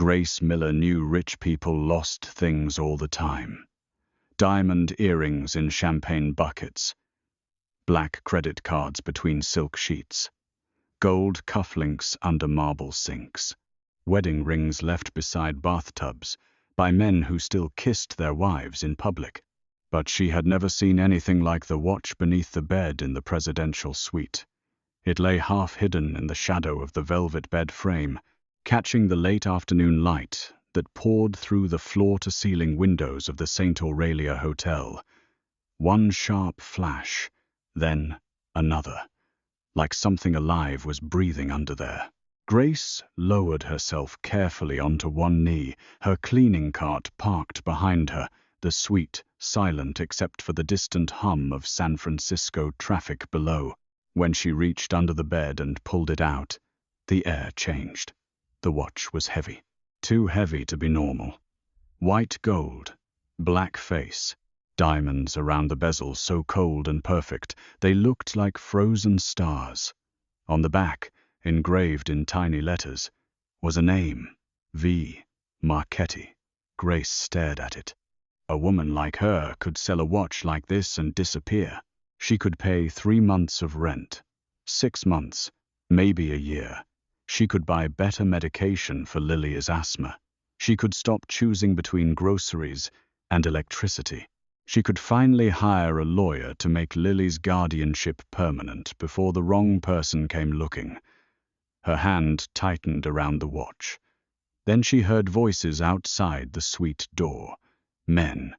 Grace Miller knew rich people lost things all the time. Diamond earrings in champagne buckets, black credit cards between silk sheets, gold cufflinks under marble sinks, wedding rings left beside bathtubs by men who still kissed their wives in public. But she had never seen anything like the watch beneath the bed in the presidential suite. It lay half hidden in the shadow of the velvet bed frame, catching the late afternoon light that poured through the floor-to-ceiling windows of the St. Aurelia Hotel. One sharp flash, then another, like something alive was breathing under there. Grace lowered herself carefully onto one knee, her cleaning cart parked behind her, the suite silent except for the distant hum of San Francisco traffic below. When she reached under the bed and pulled it out, the air changed. The watch was heavy, too heavy to be normal. White gold, black face, diamonds around the bezel so cold and perfect they looked like frozen stars. On the back, engraved in tiny letters, was a name, V. Marchetti. Grace stared at it. A woman like her could sell a watch like this and disappear. She could pay 3 months of rent, 6 months, maybe a year. She could buy better medication for Lily's asthma. She could stop choosing between groceries and electricity. She could finally hire a lawyer to make Lily's guardianship permanent before the wrong person came looking. Her hand tightened around the watch. Then she heard voices outside the suite door. Men,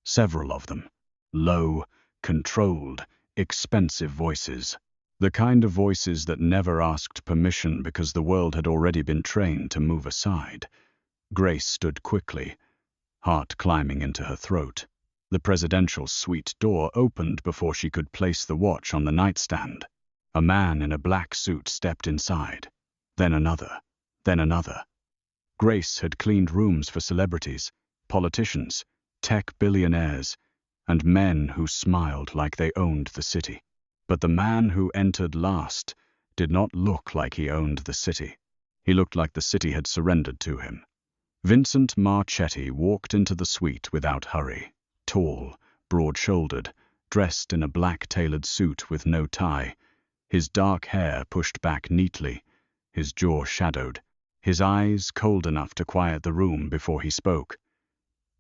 several of them, low, controlled, expensive voices. The kind of voices that never asked permission because the world had already been trained to move aside. Grace stood quickly, heart climbing into her throat. The presidential suite door opened before she could place the watch on the nightstand. A man in a black suit stepped inside. Then another. Then another. Grace had cleaned rooms for celebrities, politicians, tech billionaires, and men who smiled like they owned the city. But the man who entered last did not look like he owned the city. He looked like the city had surrendered to him. Vincent Marchetti walked into the suite without hurry. Tall, broad-shouldered, dressed in a black tailored suit with no tie, his dark hair pushed back neatly, his jaw shadowed, his eyes cold enough to quiet the room before he spoke.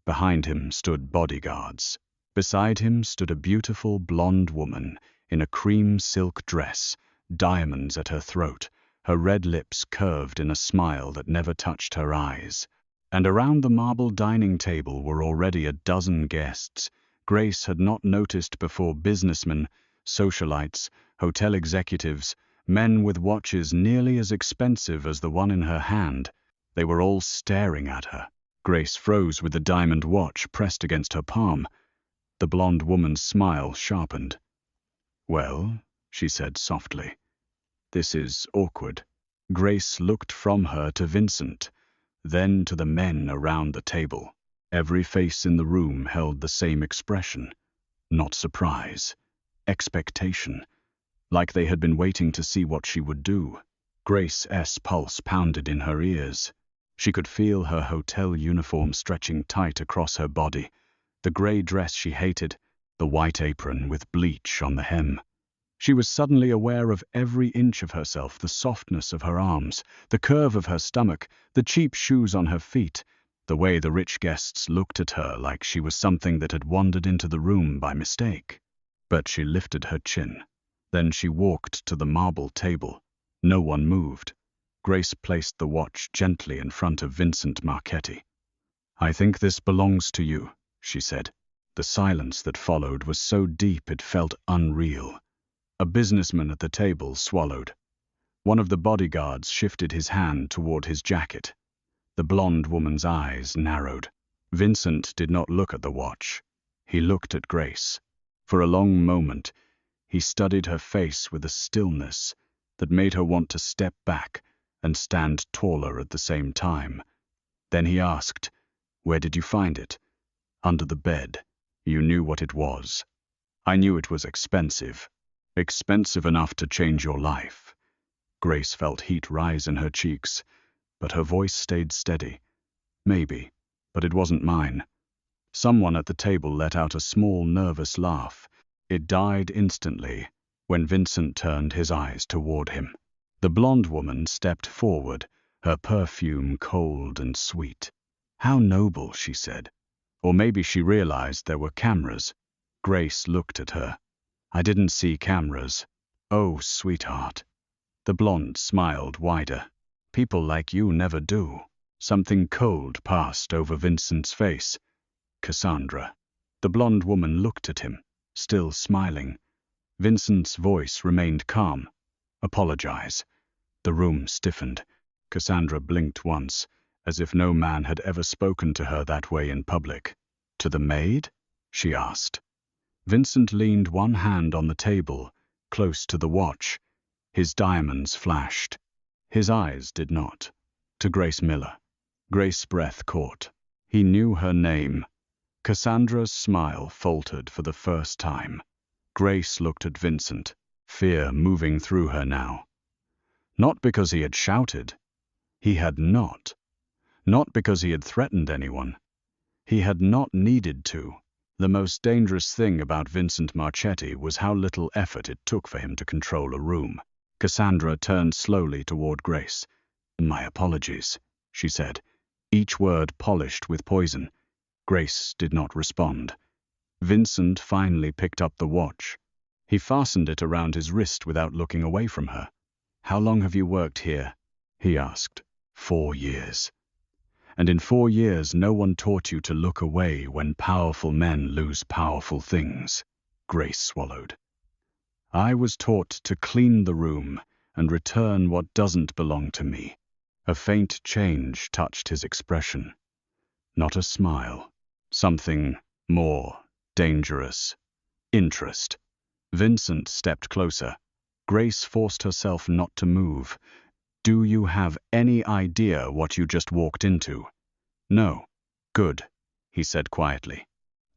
Behind him stood bodyguards. Beside him stood a beautiful blonde woman in a cream silk dress, diamonds at her throat, her red lips curved in a smile that never touched her eyes. And around the marble dining table were already a dozen guests Grace had not noticed before: businessmen, socialites, hotel executives, men with watches nearly as expensive as the one in her hand. They were all staring at her. Grace froze with the diamond watch pressed against her palm. The blonde woman's smile sharpened. "Well," she said softly, "this is awkward." Grace looked from her to Vincent, then to the men around the table. Every face in the room held the same expression. Not surprise, expectation, like they had been waiting to see what she would do. Grace's pulse pounded in her ears. She could feel her hotel uniform stretching tight across her body, the gray dress she hated, the white apron with bleach on the hem. She was suddenly aware of every inch of herself, the softness of her arms, the curve of her stomach, the cheap shoes on her feet, the way the rich guests looked at her like she was something that had wandered into the room by mistake. But she lifted her chin. Then she walked to the marble table. No one moved. Grace placed the watch gently in front of Vincent Marchetti. "I think this belongs to you," she said. The silence that followed was so deep it felt unreal. A businessman at the table swallowed. One of the bodyguards shifted his hand toward his jacket. The blonde woman's eyes narrowed. Vincent did not look at the watch. He looked at Grace. For a long moment, he studied her face with a stillness that made her want to step back and stand taller at the same time. Then he asked, "Where did you find it?" "Under the bed." "You knew what it was?" "I knew it was expensive. Expensive enough to change your life." Grace felt heat rise in her cheeks. but her voice stayed steady. Maybe, but it wasn't mine. Someone at the table let out a small, nervous laugh. It died instantly when Vincent turned his eyes toward him. The blonde woman stepped forward, her perfume cold and sweet. "How noble," she said. Or maybe she realized there were cameras. Grace looked at her. "I didn't see cameras." "Oh, sweetheart." The blonde smiled wider. "People like you never do." Something cold passed over Vincent's face. "Cassandra." The blonde woman looked at him, still smiling. Vincent's voice remained calm. "Apologize." The room stiffened. Cassandra blinked once, as if no man had ever spoken to her that way in public. "To the maid?" she asked. Vincent leaned one hand on the table, close to the watch. His diamonds flashed. His eyes did not. "To Grace Miller." Grace's breath caught. He knew her name. Cassandra's smile faltered for the first time. Grace looked at Vincent, fear moving through her now. Not because he had shouted. He had not. Not because he had threatened anyone. He had not needed to. The most dangerous thing about Vincent Marchetti was how little effort it took for him to control a room. Cassandra turned slowly toward Grace. "My apologies," she said, each word polished with poison. Grace did not respond. Vincent finally picked up the watch. He fastened it around his wrist without looking away from her. "How long have you worked here?" he asked. 4 years. "And in 4 years no one taught you to look away when powerful men lose powerful things." Grace swallowed. "I was taught to clean the room and return what doesn't belong to me." A faint change touched his expression. Not a smile. Something more dangerous. Interest. Vincent stepped closer. Grace forced herself not to move. "Do you have any idea what you just walked into?" "No." "Good," he said quietly.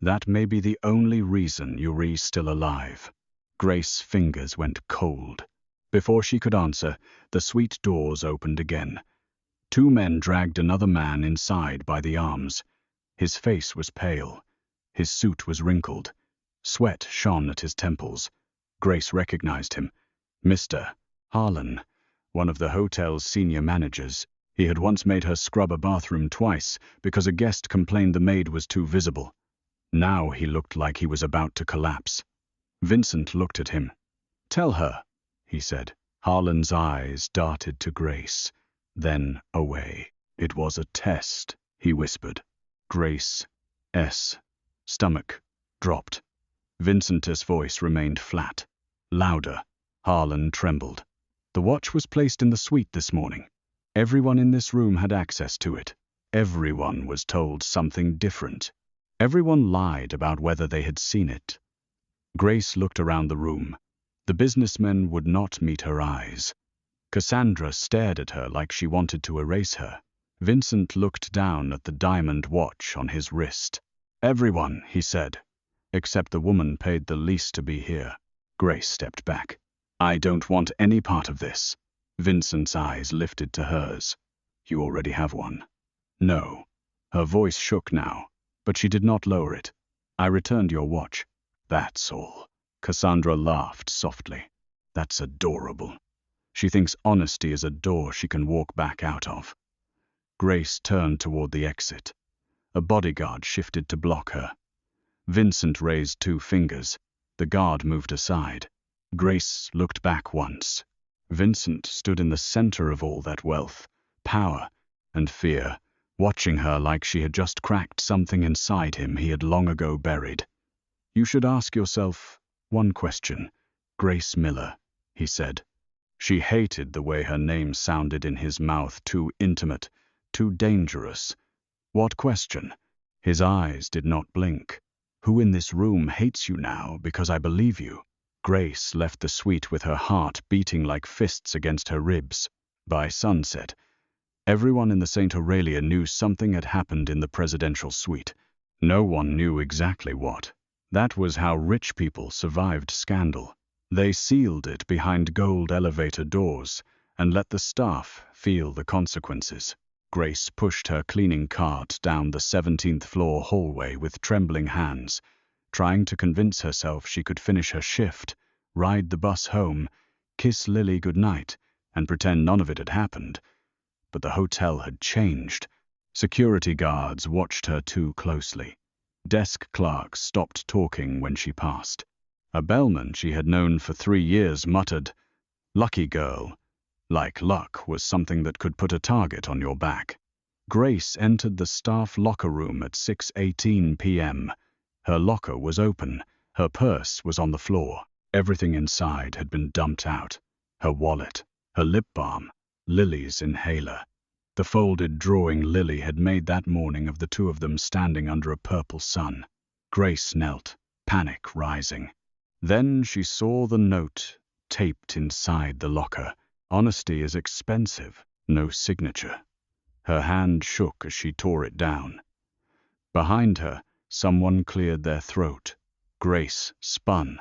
"That may be the only reason Yuri's still alive." Grace's fingers went cold. Before she could answer, the suite doors opened again. 2 men dragged another man inside by the arms. His face was pale. His suit was wrinkled. Sweat shone at his temples. Grace recognized him. Mr. Harlan, one of the hotel's senior managers. He had once made her scrub a bathroom twice because a guest complained the maid was too visible. Now he looked like he was about to collapse. Vincent looked at him. "Tell her," he said. Harlan's eyes darted to Grace, then away. "It was a test," he whispered. Grace's stomach dropped. Vincent's voice remained flat. Louder. Harlan trembled. "The watch was placed in the suite this morning. Everyone in this room had access to it. Everyone was told something different. Everyone lied about whether they had seen it." Grace looked around the room. The businessmen would not meet her eyes. Cassandra stared at her like she wanted to erase her. Vincent looked down at the diamond watch on his wrist. "Everyone," he said, "except the woman paid the least to be here." Grace stepped back. "I don't want any part of this." Vincent's eyes lifted to hers. "You already have one." "No." Her voice shook now, but she did not lower it. "I returned your watch. That's all." Cassandra laughed softly. "That's adorable. She thinks honesty is a door she can walk back out of." Grace turned toward the exit. A bodyguard shifted to block her. Vincent raised 2 fingers. The guard moved aside. Grace looked back once. Vincent stood in the center of all that wealth, power, and fear, watching her like she had just cracked something inside him he had long ago buried. "You should ask yourself one question, Grace Miller," he said. She hated the way her name sounded in his mouth, too intimate, too dangerous. "What question?" His eyes did not blink. "Who in this room hates you now because I believe you?" Grace left the suite with her heart beating like fists against her ribs. By sunset, everyone in the St. Aurelia knew something had happened in the presidential suite. No one knew exactly what. That was how rich people survived scandal. They sealed it behind gold elevator doors, and let the staff feel the consequences. Grace pushed her cleaning cart down the 17th floor hallway with trembling hands, trying to convince herself she could finish her shift, ride the bus home, kiss Lily goodnight, and pretend none of it had happened. But the hotel had changed. Security guards watched her too closely. Desk clerks stopped talking when she passed. A bellman she had known for 3 years muttered, "Lucky girl," like luck was something that could put a target on your back. Grace entered the staff locker room at 6:18 p.m. Her locker was open. Her purse was on the floor. Everything inside had been dumped out. Her wallet, her lip balm, Lily's inhaler. The folded drawing Lily had made that morning of the two of them standing under a purple sun. Grace knelt, panic rising. Then she saw the note taped inside the locker. Honesty is expensive. No signature. Her hand shook as she tore it down. Behind her, someone cleared their throat. Grace spun.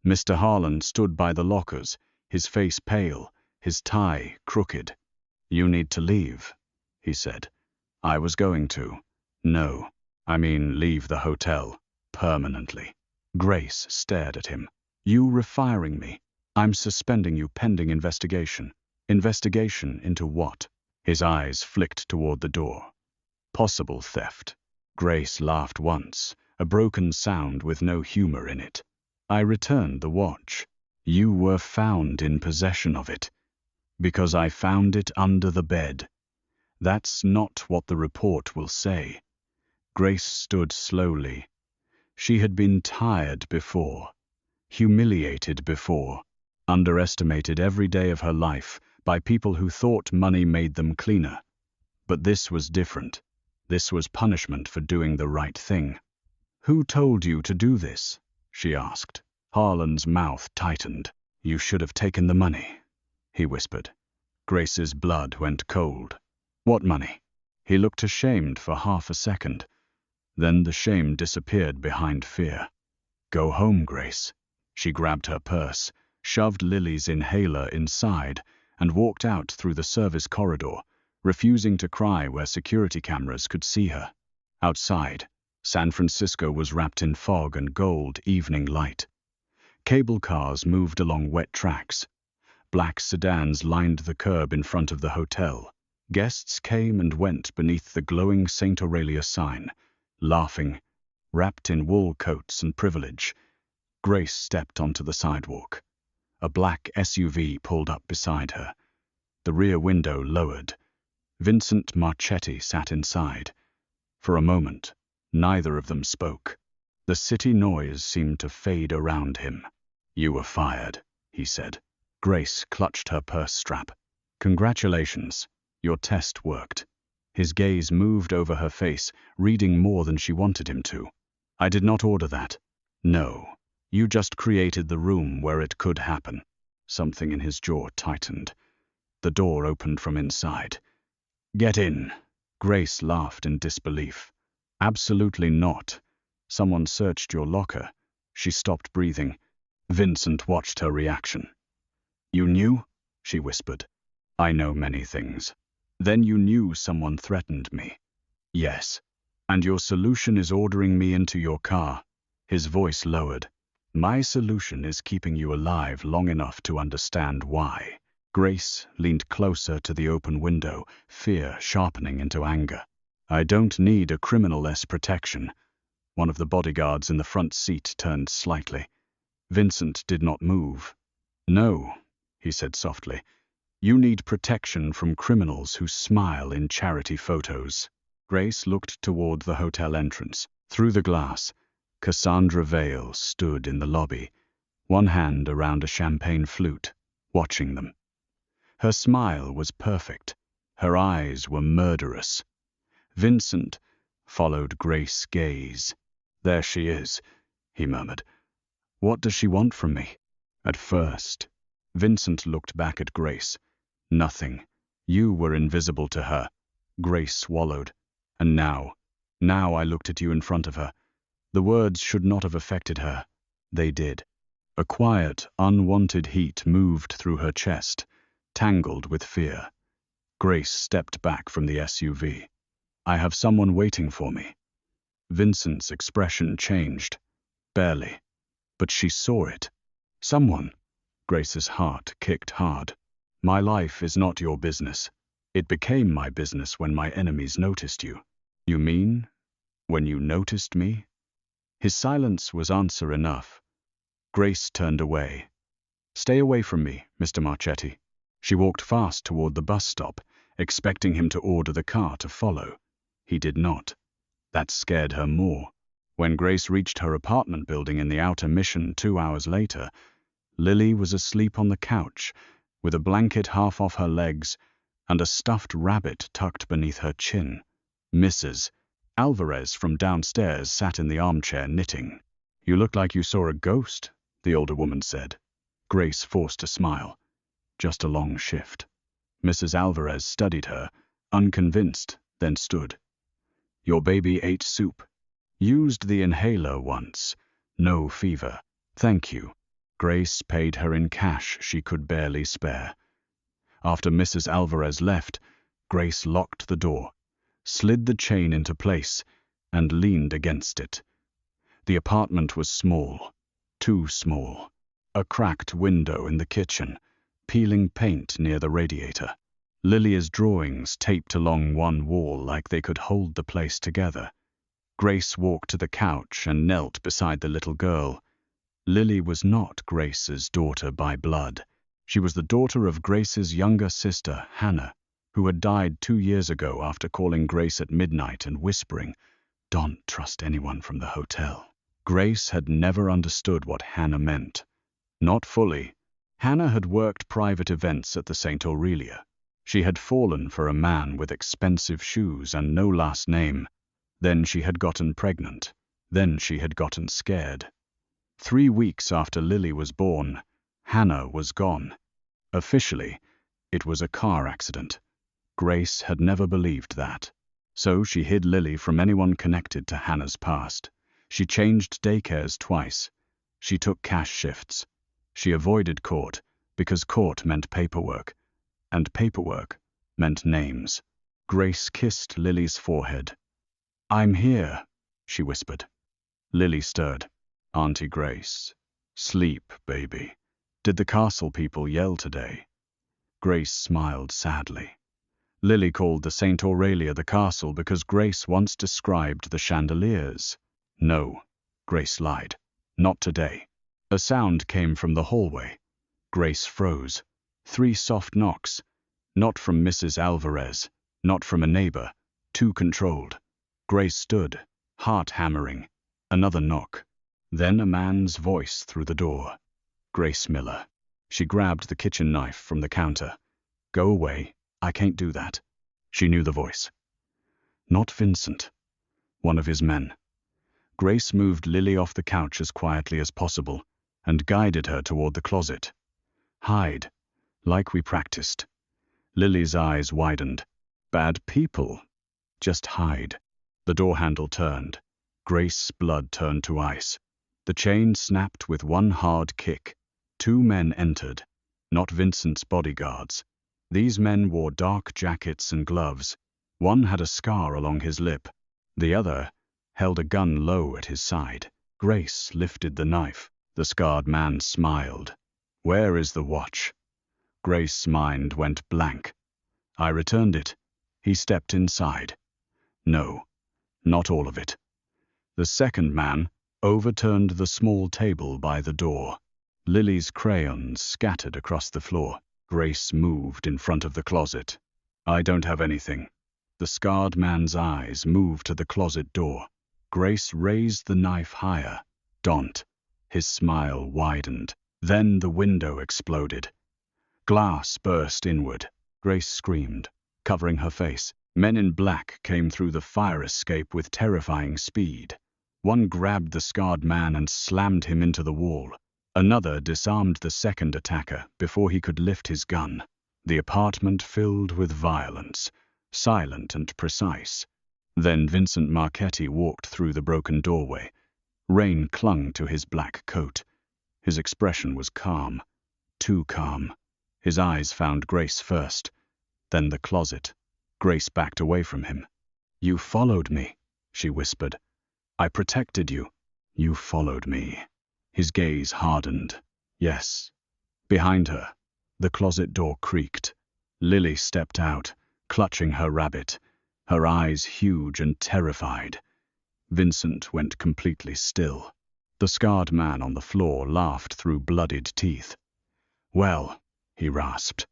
Mr. Harlan stood by the lockers, his face pale, his tie crooked. "You need to leave," he said. "I was going to. No, I mean leave the hotel, permanently." Grace stared at him. "You refiring me? I'm suspending you pending investigation." "Investigation into what?" His eyes flicked toward the door. "Possible theft." Grace laughed once, a broken sound with no humor in it. "I returned the watch. You were found in possession of it. Because I found it under the bed. That's not what the report will say." Grace stood slowly. She had been tired before, humiliated before, underestimated every day of her life by people who thought money made them cleaner. But this was different. This was punishment for doing the right thing. "Who told you to do this?" she asked. Harlan's mouth tightened. "You should have taken the money," he whispered. Grace's blood went cold. "What money?" He looked ashamed for half a second. Then the shame disappeared behind fear. "Go home, Grace." She grabbed her purse, shoved Lily's inhaler inside, and walked out through the service corridor, refusing to cry where security cameras could see her. Outside, San Francisco was wrapped in fog and gold evening light. Cable cars moved along wet tracks. Black sedans lined the curb in front of the hotel. Guests came and went beneath the glowing St. Aurelia sign, laughing, wrapped in wool coats and privilege. Grace stepped onto the sidewalk. A black SUV pulled up beside her. The rear window lowered. Vincent Marchetti sat inside. For a moment, neither of them spoke. The city noise seemed to fade around him. "You were fired," he said. Grace clutched her purse strap. "Congratulations. Your test worked." His gaze moved over her face, reading more than she wanted him to. "I did not order that." "No. You just created the room where it could happen." Something in his jaw tightened. The door opened from inside. "Get in." Grace laughed in disbelief. "Absolutely not. Someone searched your locker." She stopped breathing. Vincent watched her reaction. "You knew?" she whispered. "I know many things." "Then you knew someone threatened me?" "Yes." "And your solution is ordering me into your car?" His voice lowered. "My solution is keeping you alive long enough to understand why." Grace leaned closer to the open window, fear sharpening into anger. "I don't need a criminal-less protection." One of the bodyguards in the front seat turned slightly. Vincent did not move. "No," he said softly. "You need protection from criminals who smile in charity photos." Grace looked toward the hotel entrance. Through the glass, Cassandra Vale stood in the lobby, one hand around a champagne flute, watching them. Her smile was perfect. Her eyes were murderous. Vincent followed Grace's gaze. "There she is," he murmured. "What does she want from me?" At first, Vincent looked back at Grace. "Nothing. You were invisible to her." Grace swallowed. "And now I looked at you in front of her. The words should not have affected her. They did." A quiet, unwanted heat moved through her chest. tangled with fear. Grace stepped back from the SUV. "I have someone waiting for me." Vincent's expression changed. Barely. But she saw it. "Someone." Grace's heart kicked hard. "My life is not your business. It became my business when my enemies noticed you." "You mean, when you noticed me?" His silence was answer enough. Grace turned away. "Stay away from me, Mr. Marchetti." She walked fast toward the bus stop, expecting him to order the car to follow. He did not. That scared her more. When Grace reached her apartment building in the outer Mission 2 hours later, Lily was asleep on the couch, with a blanket half off her legs and a stuffed rabbit tucked beneath her chin. Mrs. Alvarez from downstairs sat in the armchair knitting. "You look like you saw a ghost," the older woman said. Grace forced a smile. "Just a long shift." Mrs. Alvarez studied her, unconvinced, then stood. "Your baby ate soup. Used the inhaler once. No fever. Thank you." Grace paid her in cash she could barely spare. After Mrs. Alvarez left, Grace locked the door, slid the chain into place, and leaned against it. The apartment was small, too small. A cracked window in the kitchen, peeling paint near the radiator. Lilia's drawings taped along one wall like they could hold the place together. Grace walked to the couch and knelt beside the little girl. Lily was not Grace's daughter by blood. She was the daughter of Grace's younger sister, Hannah, who had died 2 years ago after calling Grace at midnight and whispering, "Don't trust anyone from the hotel." Grace had never understood what Hannah meant. Not fully. Hannah had worked private events at the St. Aurelia. She had fallen for a man with expensive shoes and no last name. Then she had gotten pregnant. Then she had gotten scared. 3 weeks after Lily was born, Hannah was gone. Officially, it was a car accident. Grace had never believed that. So she hid Lily from anyone connected to Hannah's past. She changed daycares twice. She took cash shifts. She avoided court because court meant paperwork, and paperwork meant names. Grace kissed Lily's forehead. "I'm here," she whispered. Lily stirred. "Auntie Grace. Sleep, baby. Did the castle people yell today?" Grace smiled sadly. Lily called the St. Aurelia the castle because Grace once described the chandeliers. No, Grace lied. Not today. A sound came from the hallway. Grace froze. 3 soft knocks. Not from Mrs. Alvarez, not from a neighbor. Too controlled. Grace stood, heart hammering. Another knock. Then a man's voice through the door. Grace Miller. She grabbed the kitchen knife from the counter. "Go away. I can't do that." She knew the voice. Not Vincent. One of his men. Grace moved Lily off the couch as quietly as possible and guided her toward the closet. "Hide, like we practiced." Lily's eyes widened. "Bad people. Just hide." The door handle turned. Grace's blood turned to ice. The chain snapped with one hard kick. 2 men entered. Not Vincent's bodyguards. These men wore dark jackets and gloves. One had a scar along his lip. The other held a gun low at his side. Grace lifted the knife. The scarred man smiled. "Where is the watch?" Grace's mind went blank. "I returned it." He stepped inside. "No, not all of it." The second man overturned the small table by the door. Lily's crayons scattered across the floor. Grace moved in front of the closet. "I don't have anything." The scarred man's eyes moved to the closet door. Grace raised the knife higher. "Don't." His smile widened. Then the window exploded. Glass burst inward. Grace screamed, covering her face. Men in black came through the fire escape with terrifying speed. One grabbed the scarred man and slammed him into the wall. Another disarmed the second attacker before he could lift his gun. The apartment filled with violence, silent and precise. Then Vincent Marchetti walked through the broken doorway. Rain clung to his black coat. His expression was calm, too calm. His eyes found Grace first, then the closet. Grace backed away from him. "You followed me," she whispered. "I protected you." "You followed me." His gaze hardened. "Yes." Behind her, the closet door creaked. Lily stepped out, clutching her rabbit, her eyes huge and terrified. Vincent went completely still. The scarred man on the floor laughed through bloodied teeth. "Well," he rasped,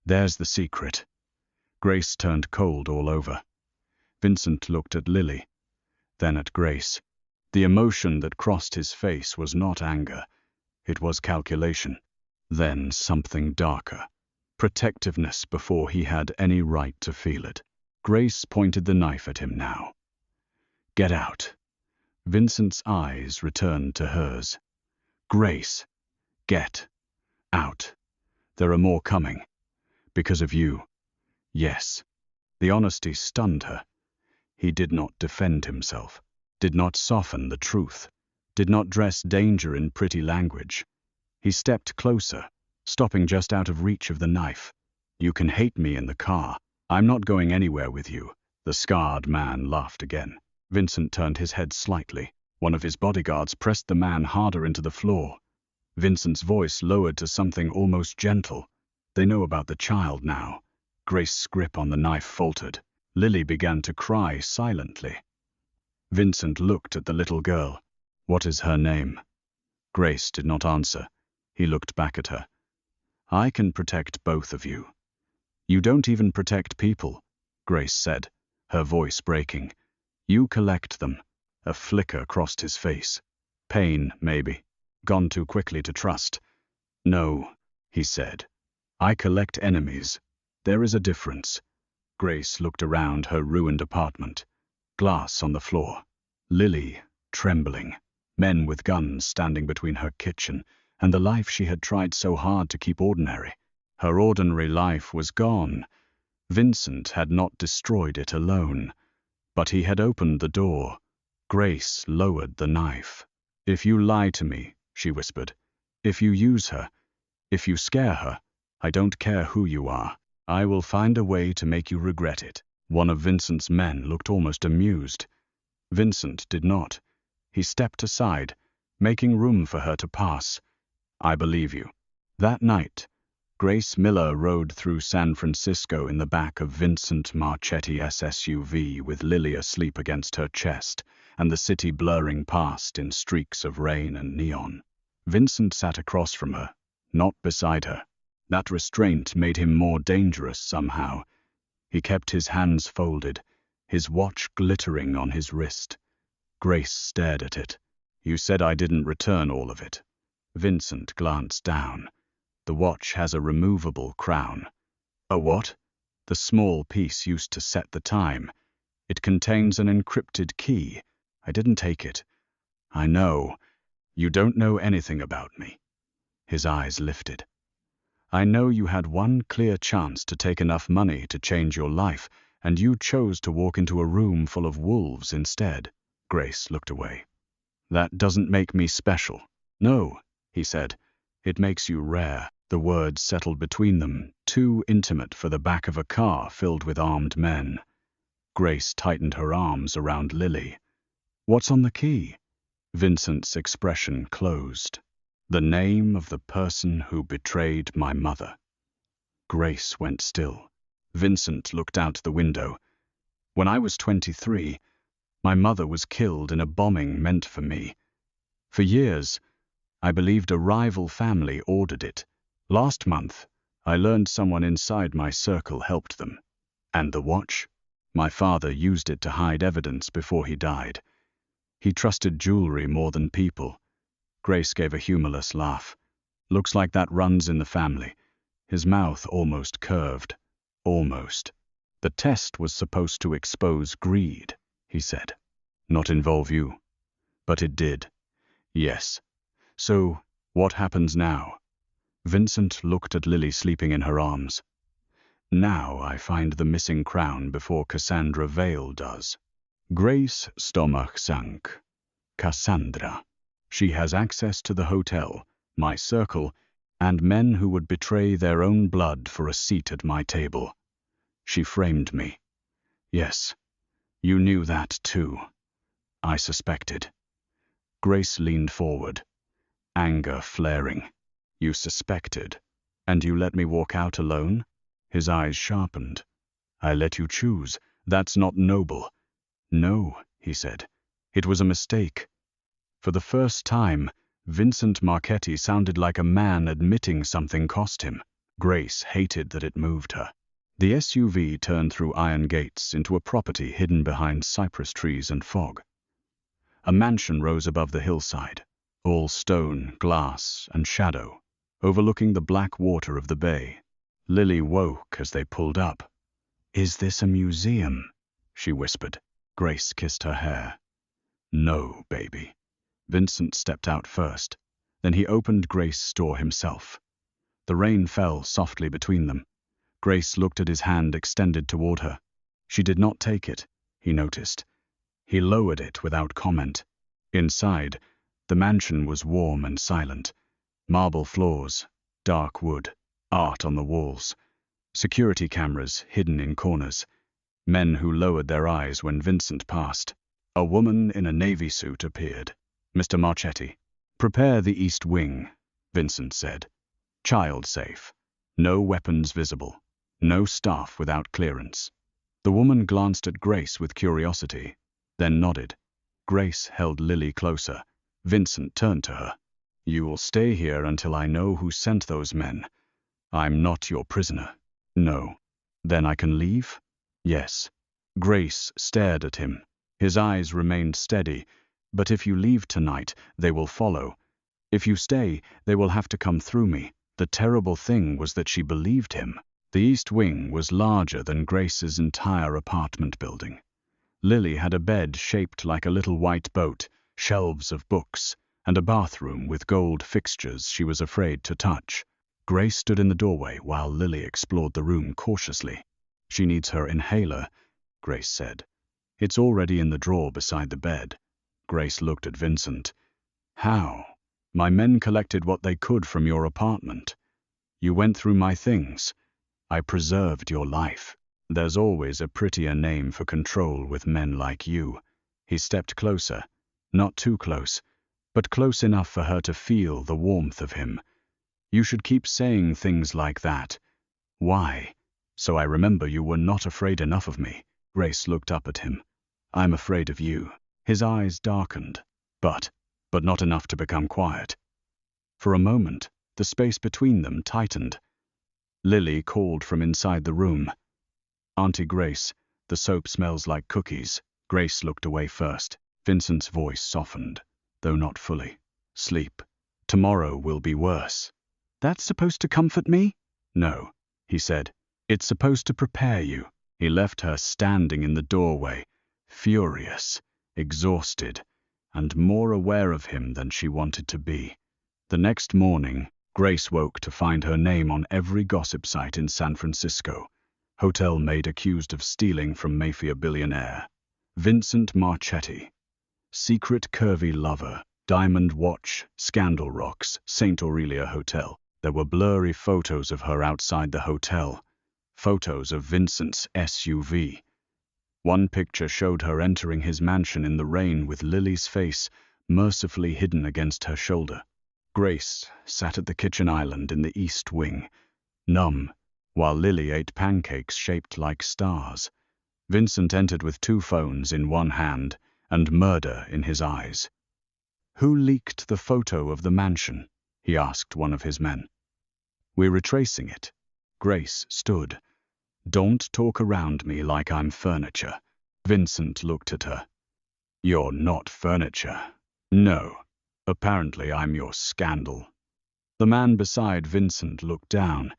"there's the secret." Grace turned cold all over. Vincent looked at Lily, then at Grace. The emotion that crossed his face was not anger. It was calculation. Then something darker. Protectiveness before he had any right to feel it. Grace pointed the knife at him now. "Get out." Vincent's eyes returned to hers. "Grace, get out. There are more coming. Because of you." "Yes." The honesty stunned her. He did not defend himself, did not soften the truth, did not dress danger in pretty language. He stepped closer, stopping just out of reach of the knife. "You can hate me in the car. I'm not going anywhere with you." The scarred man laughed again. Vincent turned his head slightly. One of his bodyguards pressed the man harder into the floor. Vincent's voice lowered to something almost gentle. "They know about the child now." Grace's grip on the knife faltered. Lily began to cry silently. Vincent looked at the little girl. "What is her name?" Grace did not answer. He looked back at her. "I can protect both of you." "You don't even protect people," Grace said, her voice breaking. "You collect them." A flicker crossed his face. "Pain, maybe. Gone too quickly to trust." "No," he said. "I collect enemies. There is a difference." Grace looked around her ruined apartment. Glass on the floor. Lily, trembling. Men with guns standing between her kitchen and the life she had tried so hard to keep ordinary. Her ordinary life was gone. Vincent had not destroyed it alone, but he had opened the door. Grace lowered the knife. "If you lie to me," she whispered, "if you use her, if you scare her, I don't care who you are. I will find a way to make you regret it." One of Vincent's men looked almost amused. Vincent did not. He stepped aside, making room for her to pass. "I believe you." That night, Grace Miller rode through San Francisco in the back of Vincent Marchetti's SUV with Lily asleep against her chest and the city blurring past in streaks of rain and neon. Vincent sat across from her, not beside her. That restraint made him more dangerous somehow. He kept his hands folded, his watch glittering on his wrist. Grace stared at it. "You said I didn't return all of it." Vincent glanced down. "The watch has a removable crown." "A what?" "The small piece used to set the time. It contains an encrypted key. I didn't take it." "I know. You don't know anything about me." His eyes lifted. "I know you had one clear chance to take enough money to change your life, and you chose to walk into a room full of wolves instead." Grace looked away. "That doesn't make me special." "No," he said. "It makes you rare." The words settled between them, too intimate for the back of a car filled with armed men. Grace tightened her arms around Lily. "What's on the key?" Vincent's expression closed. "The name of the person who betrayed my mother." Grace went still. Vincent looked out the window. "When I was 23, my mother was killed in a bombing meant for me. For years, I believed a rival family ordered it. Last month, I learned someone inside my circle helped them. And the watch? My father used it to hide evidence before he died. He trusted jewelry more than people." Grace gave a humorless laugh. "Looks like that runs in the family." His mouth almost curved. "Almost. The test was supposed to expose greed," he said. "Not involve you." "But it did." "Yes. So, what happens now?" Vincent looked at Lily sleeping in her arms. "Now I find the missing crown before Cassandra Vale does." Grace's stomach sank. Cassandra. She has access to the hotel, my circle, and men who would betray their own blood for a seat at my table. She framed me. Yes, you knew that too. I suspected. Grace leaned forward, anger flaring. You suspected, and you let me walk out alone? His eyes sharpened. I let you choose. That's not noble. No, he said. It was a mistake. For the first time, Vincent Marchetti sounded like a man admitting something cost him. Grace hated that it moved her. The SUV turned through iron gates into a property hidden behind cypress trees and fog. A mansion rose above the hillside, all stone, glass, and shadow, overlooking the black water of the bay. Lily woke as they pulled up. "Is this a museum?" she whispered. Grace kissed her hair. "No, baby." Vincent stepped out first. Then he opened Grace's door himself. The rain fell softly between them. Grace looked at his hand extended toward her. She did not take it, he noticed. He lowered it without comment. Inside, the mansion was warm and silent. Marble floors, dark wood, art on the walls. Security cameras hidden in corners. Men who lowered their eyes when Vincent passed. A woman in a navy suit appeared. "Mr. Marchetti." "Prepare the east wing," Vincent said. "Child safe. No weapons visible. No staff without clearance." The woman glanced at Grace with curiosity, then nodded. Grace held Lily closer. Vincent turned to her. "You will stay here until I know who sent those men. I'm not your prisoner." "No." "Then I can leave?" "Yes." Grace stared at him. His eyes remained steady. "But if you leave tonight, they will follow. If you stay, they will have to come through me." The terrible thing was that she believed him. The east wing was larger than Grace's entire apartment building. Lily had a bed shaped like a little white boat, shelves of books, and a bathroom with gold fixtures she was afraid to touch. Grace stood in the doorway while Lily explored the room cautiously. "She needs her inhaler," Grace said. "It's already in the drawer beside the bed." Grace looked at Vincent. "How?" "My men collected what they could from your apartment. You went through my things. I preserved your life. There's always a prettier name for control with men like you." He stepped closer, not too close, but close enough for her to feel the warmth of him. "You should keep saying things like that." "Why?" "So I remember you were not afraid enough of me." Grace looked up at him. "I'm afraid of you." His eyes darkened, but not enough to become quiet. For a moment, the space between them tightened. Lily called from inside the room. "Auntie Grace, the soap smells like cookies." Grace looked away first. Vincent's voice softened, though not fully. "Sleep. Tomorrow will be worse." "That's supposed to comfort me?" "No," he said. "It's supposed to prepare you." He left her standing in the doorway, furious, exhausted, and more aware of him than she wanted to be. The next morning, Grace woke to find her name on every gossip site in San Francisco. Hotel maid accused of stealing from Mafia billionaire. Vincent Marchetti. Secret curvy lover. Diamond watch. Scandal rocks. St. Aurelia Hotel. There were blurry photos of her outside the hotel. Photos of Vincent's SUV. One picture showed her entering his mansion in the rain with Lily's face mercifully hidden against her shoulder. Grace sat at the kitchen island in the east wing, numb, while Lily ate pancakes shaped like stars. Vincent entered with 2 phones in one hand and murder in his eyes. "Who leaked the photo of the mansion?" he asked one of his men. "We're retracing it." Grace stood. "Don't talk around me like I'm furniture." Vincent looked at her. "You're not furniture." "No. Apparently I'm your scandal." The man beside Vincent looked down.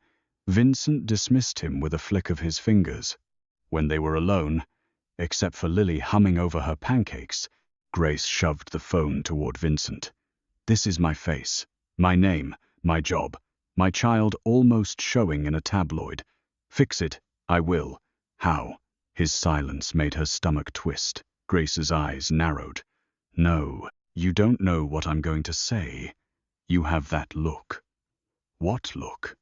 Vincent dismissed him with a flick of his fingers. When they were alone, except for Lily humming over her pancakes, Grace shoved the phone toward Vincent. "This is my face, my name, my job, my child almost showing in a tabloid. Fix it, I will." "How?" His silence made her stomach twist. Grace's eyes narrowed. "No, you don't know what I'm going to say. You have that look." What look?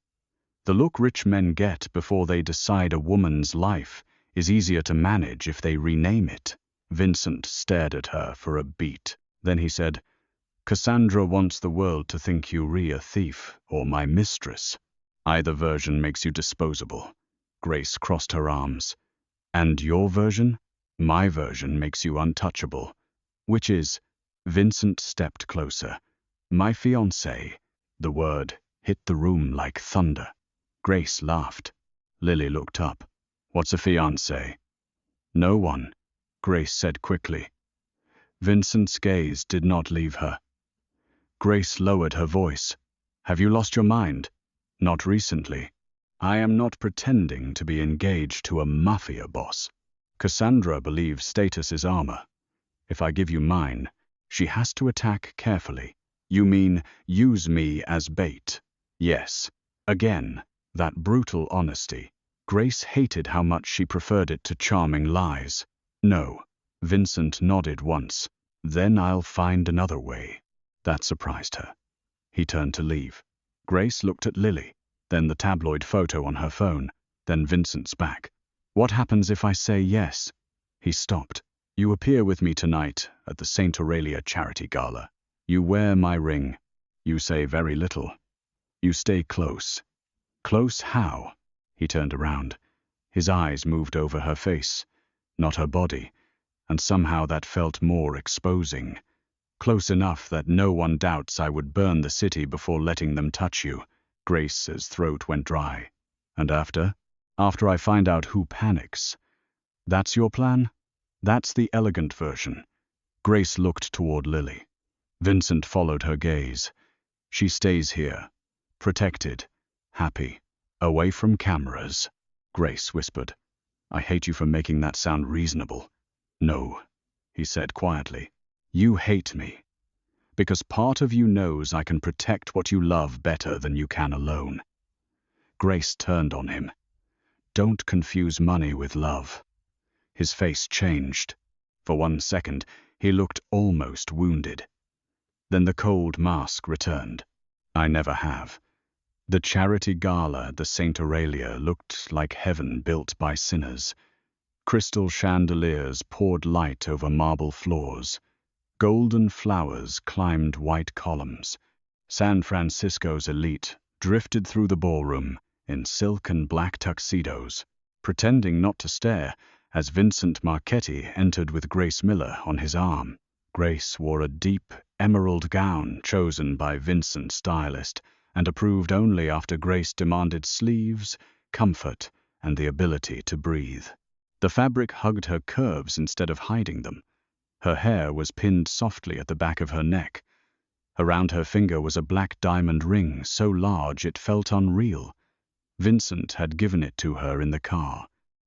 The look rich men get before they decide a woman's life is easier to manage if they rename it. Vincent stared at her for a beat. Then he said, Cassandra wants the world to think you a thief or my mistress. Either version makes you disposable. Grace crossed her arms. And your version? My version makes you untouchable. Which is? Vincent stepped closer. My fiancée. The word hit the room like thunder. Grace laughed. Lily looked up. What's a fiancé? No one, Grace said quickly. Vincent's gaze did not leave her. Grace lowered her voice. Have you lost your mind? Not recently. I am not pretending to be engaged to a mafia boss. Cassandra believes status is armor. If I give you mine, she has to attack carefully. You mean use me as bait? Yes. Again, that brutal honesty. Grace hated how much she preferred it to charming lies. No. Vincent nodded once. Then I'll find another way. That surprised her. He turned to leave. Grace looked at Lily, then the tabloid photo on her phone, then Vincent's back. What happens if I say yes? He stopped. You appear with me tonight at the St. Aurelia charity gala. You wear my ring. You say very little. You stay close. Close how? He turned around. His eyes moved over her face, not her body, and somehow that felt more exposing. Close enough that no one doubts I would burn the city before letting them touch you. Grace's throat went dry. And after? After I find out who panics. That's your plan? That's the elegant version. Grace looked toward Lily. Vincent followed her gaze. She stays here. Protected. Happy. Away from cameras. Grace whispered. I hate you for making that sound reasonable. No, he said quietly. You hate me. Because part of you knows I can protect what you love better than you can alone. Grace turned on him. Don't confuse money with love. His face changed. For 1 second, he looked almost wounded. Then the cold mask returned. I never have. The charity gala at the St. Aurelia looked like heaven built by sinners. Crystal chandeliers poured light over marble floors. Golden flowers climbed white columns. San Francisco's elite drifted through the ballroom in silk and black tuxedos, pretending not to stare as Vincent Marchetti entered with Grace Miller on his arm. Grace wore a deep emerald gown chosen by Vincent's stylist and approved only after Grace demanded sleeves, comfort, and the ability to breathe. The fabric hugged her curves instead of hiding them. Her hair was pinned softly at the back of her neck. Around her finger was a black diamond ring so large it felt unreal. Vincent had given it to her in the car.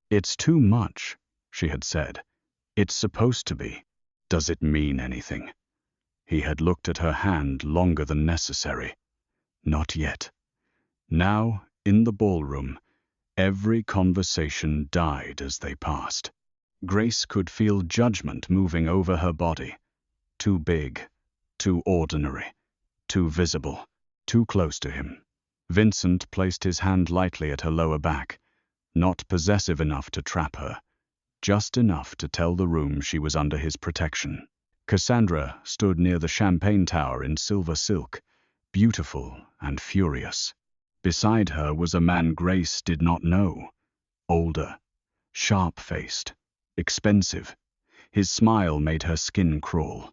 It's too much, she had said. It's supposed to be. Does it mean anything? He had looked at her hand longer than necessary. Not yet. Now, in the ballroom, every conversation died as they passed. Grace could feel judgment moving over her body. Too big, too ordinary, too visible, too close to him. Vincent placed his hand lightly at her lower back, not possessive enough to trap her, just enough to tell the room she was under his protection. Cassandra stood near the champagne tower in silver silk, beautiful and furious. Beside her was a man Grace did not know, older, sharp-faced, expensive. His smile made her skin crawl.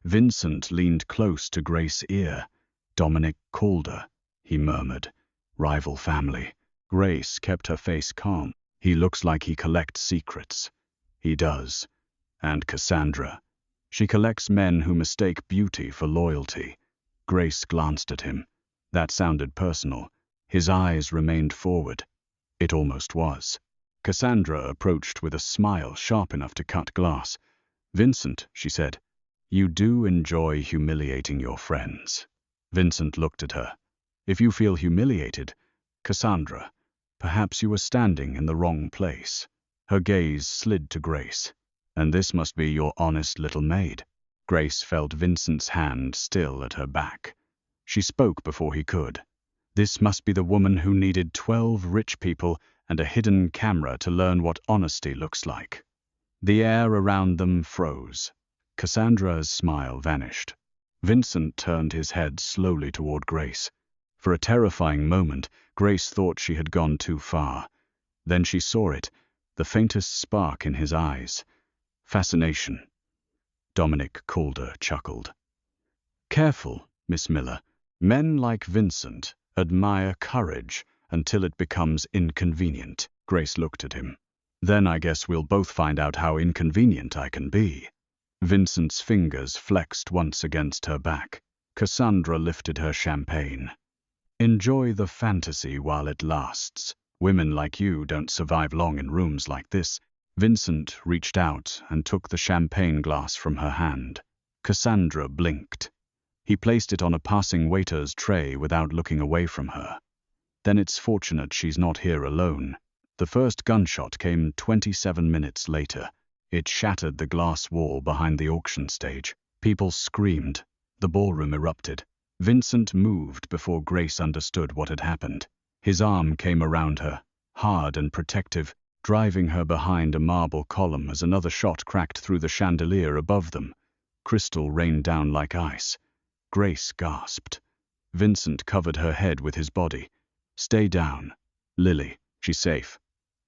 Vincent leaned close to Grace's ear. Dominic Calder, he murmured. Rival family. Grace kept her face calm. He looks like he collects secrets. He does. And Cassandra. She collects men who mistake beauty for loyalty. Grace glanced at him. That sounded personal. His eyes remained forward. It almost was. Cassandra approached with a smile sharp enough to cut glass. Vincent, she said, you do enjoy humiliating your friends. Vincent looked at her. If you feel humiliated, Cassandra, perhaps you were standing in the wrong place. Her gaze slid to Grace. And this must be your honest little maid. Grace felt Vincent's hand still at her back. She spoke before he could. This must be the woman who needed 12 rich people and a hidden camera to learn what honesty looks like. The air around them froze. Cassandra's smile vanished. Vincent turned his head slowly toward Grace. For a terrifying moment, Grace thought she had gone too far. Then she saw it, the faintest spark in his eyes. Fascination. Dominic Calder chuckled. Careful, Miss Miller. Men like Vincent admire courage until it becomes inconvenient. Grace looked at him. Then I guess we'll both find out how inconvenient I can be. Vincent's fingers flexed once against her back. Cassandra lifted her champagne. Enjoy the fantasy while it lasts. Women like you don't survive long in rooms like this. Vincent reached out and took the champagne glass from her hand. Cassandra blinked. He placed it on a passing waiter's tray without looking away from her. Then it's fortunate she's not here alone. The first gunshot came 27 minutes later. It shattered the glass wall behind the auction stage. People screamed. The ballroom erupted. Vincent moved before Grace understood what had happened. His arm came around her, hard and protective, driving her behind a marble column as another shot cracked through the chandelier above them. Crystal rained down like ice. Grace gasped. Vincent covered her head with his body. Stay down. Lily, she's safe.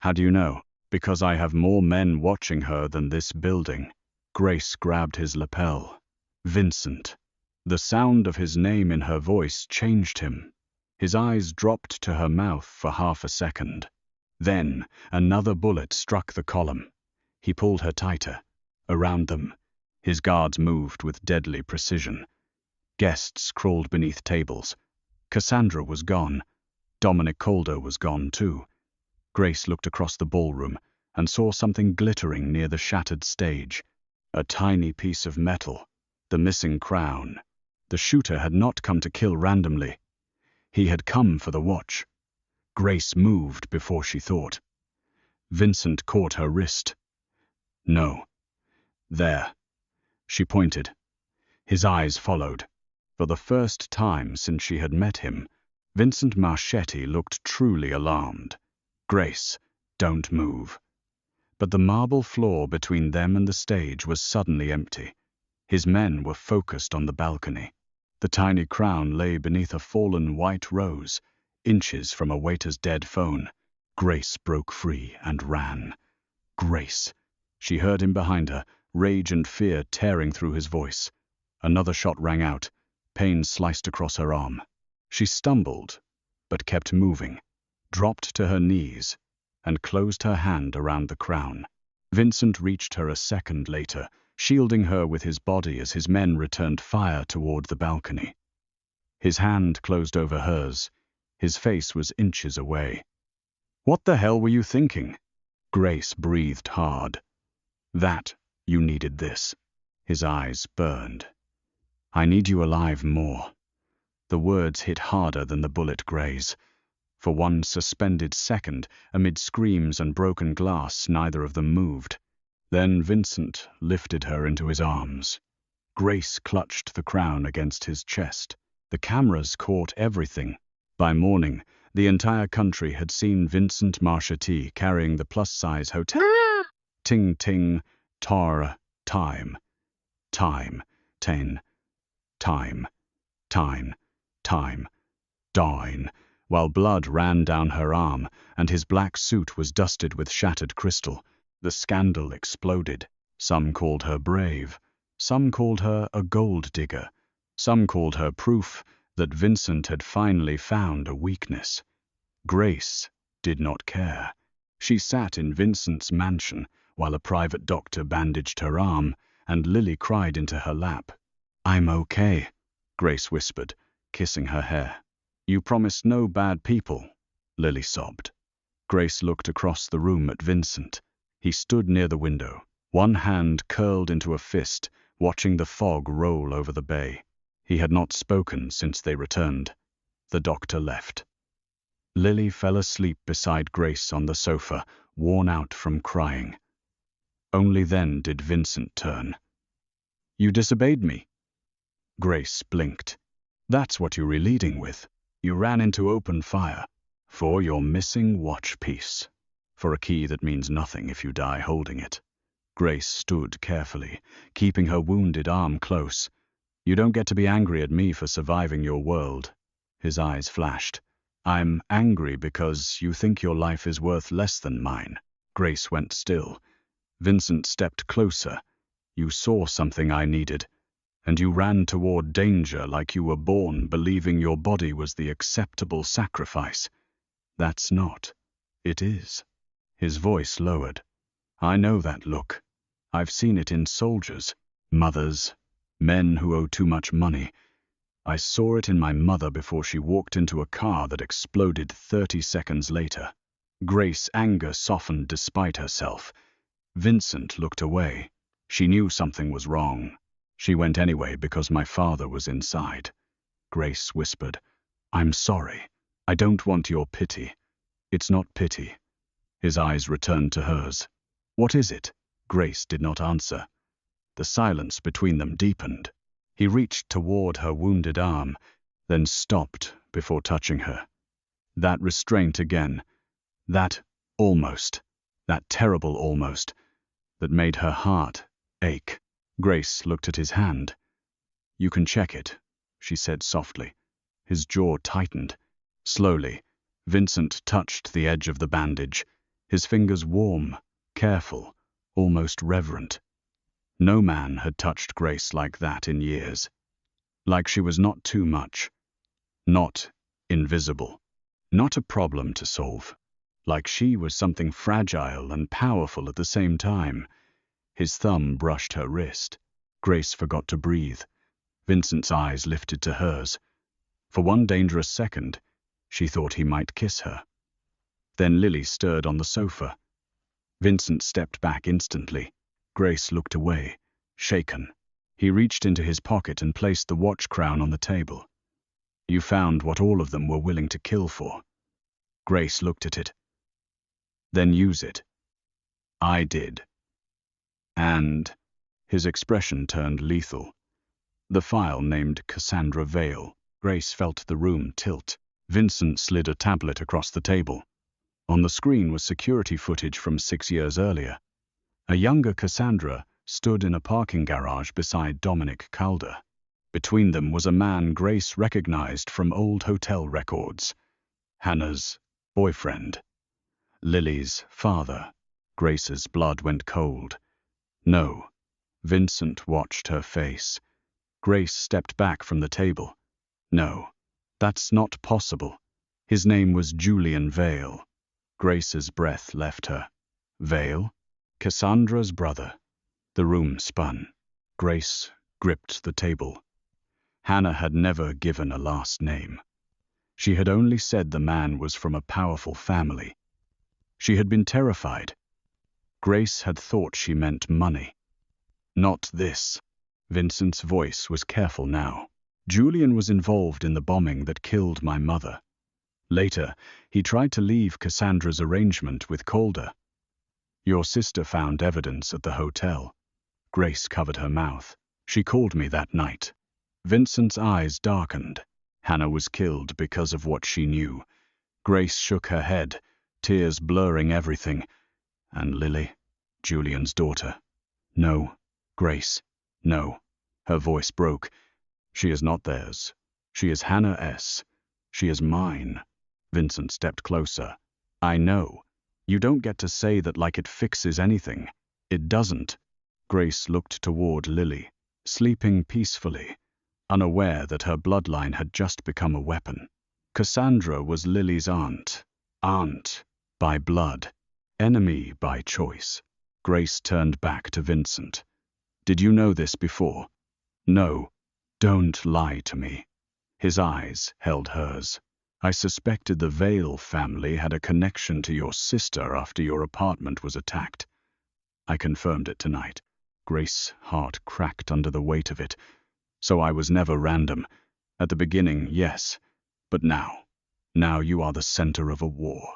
How do you know? Because I have more men watching her than this building. Grace grabbed his lapel. Vincent. The sound of his name in her voice changed him. His eyes dropped to her mouth for half a second. Then another bullet struck the column. He pulled her tighter. Around them, his guards moved with deadly precision. Guests crawled beneath tables. Cassandra was gone. Dominic Calder was gone too. Grace looked across the ballroom and saw something glittering near the shattered stage. A tiny piece of metal. The missing crown. The shooter had not come to kill randomly. He had come for the watch. Grace moved before she thought. Vincent caught her wrist. No. There. She pointed. His eyes followed. For the first time since she had met him, Vincent Marchetti looked truly alarmed. Grace, don't move. But the marble floor between them and the stage was suddenly empty. His men were focused on the balcony. The tiny crown lay beneath a fallen white rose, inches from a waiter's dead phone. Grace broke free and ran. Grace. She heard him behind her, rage and fear tearing through his voice. Another shot rang out. Pain sliced across her arm. She stumbled, but kept moving, dropped to her knees, and closed her hand around the crown. Vincent reached her a second later, shielding her with his body as his men returned fire toward the balcony. His hand closed over hers. His face was inches away. What the hell were you thinking? Grace breathed hard. That, you needed this. His eyes burned. I need you alive more. The words hit harder than the bullet graze. For one suspended second, amid screams and broken glass, neither of them moved. Then Vincent lifted her into his arms. Grace clutched the crown against his chest. The cameras caught everything. By morning, the entire country had seen Vincent Marchetti carrying the plus-size hotel. Ting ting, tar, time, time, ten, time, dine, while blood ran down her arm and his black suit was dusted with shattered crystal. The scandal exploded. Some called her brave. Some called her a gold digger. Some called her proof that Vincent had finally found a weakness. Grace did not care. She sat in Vincent's mansion while a private doctor bandaged her arm, and Lily cried into her lap. I'm okay, Grace whispered, kissing her hair. You promised no bad people, Lily sobbed. Grace looked across the room at Vincent. He stood near the window, one hand curled into a fist, watching the fog roll over the bay. He had not spoken since they returned. The doctor left. Lily fell asleep beside Grace on the sofa, worn out from crying. Only then did Vincent turn. You disobeyed me. Grace blinked. That's what you were leading with. You ran into open fire for your missing watch piece, for a key that means nothing if you die holding it. Grace stood carefully, keeping her wounded arm close. You don't get to be angry at me for surviving your world. His eyes flashed. I'm angry because you think your life is worth less than mine. Grace went still. Vincent stepped closer. You saw something I needed, and you ran toward danger like you were born believing your body was the acceptable sacrifice. That's not. It is. His voice lowered. I know that look. I've seen it in soldiers, mothers, men who owe too much money. I saw it in my mother before she walked into a car that exploded 30 seconds later. Grace's anger softened despite herself. Vincent looked away. She knew something was wrong. She went anyway because my father was inside. Grace whispered, I'm sorry. I don't want your pity. It's not pity. His eyes returned to hers. What is it? Grace did not answer. The silence between them deepened. He reached toward her wounded arm, then stopped before touching her. That restraint again. That almost. That terrible almost. That made her heart ache. Grace looked at his hand. You can check it, she said softly. His jaw tightened. Slowly, Vincent touched the edge of the bandage, his fingers warm, careful, almost reverent. No man had touched Grace like that in years. Like she was not too much. Not invisible. Not a problem to solve. Like she was something fragile and powerful at the same time. His thumb brushed her wrist. Grace forgot to breathe. Vincent's eyes lifted to hers. For one dangerous second, she thought he might kiss her. Then Lily stirred on the sofa. Vincent stepped back instantly. Grace looked away, shaken. He reached into his pocket and placed the watch crown on the table. You found what all of them were willing to kill for. Grace looked at it. Then use it. I did. And his expression turned lethal. The file named Cassandra Vale. Grace felt the room tilt. Vincent slid a tablet across the table. On the screen was security footage from 6 years earlier. A younger Cassandra stood in a parking garage beside Dominic Calder. Between them was a man Grace recognized from old hotel records. Hannah's boyfriend. Lily's father. Grace's blood went cold. No. Vincent watched her face. Grace stepped back from the table. No, that's not possible. His name was Julian Vale. Grace's breath left her. Vale? Cassandra's brother. The room spun. Grace gripped the table. Hannah had never given a last name. She had only said the man was from a powerful family. She had been terrified. Grace had thought she meant money. Not this. Vincent's voice was careful now. Julian was involved in the bombing that killed my mother. Later, he tried to leave Cassandra's arrangement with Calder. Your sister found evidence at the hotel. Grace covered her mouth. She called me that night. Vincent's eyes darkened. Hannah was killed because of what she knew. Grace shook her head, tears blurring everything. And Lily, Julian's daughter. No, Grace, no. Her voice broke. She is not theirs. She is Hannah S. She is mine. Vincent stepped closer. I know. You don't get to say that like it fixes anything. It doesn't. Grace looked toward Lily, sleeping peacefully, unaware that her bloodline had just become a weapon. Cassandra was Lily's aunt. Aunt by blood, enemy by choice. Grace turned back to Vincent. Did you know this before? No. Don't lie to me. His eyes held hers. I suspected the Vale family had a connection to your sister after your apartment was attacked. I confirmed it tonight. Grace's heart cracked under the weight of it. So I was never random. At the beginning, yes. But now you are the center of a war.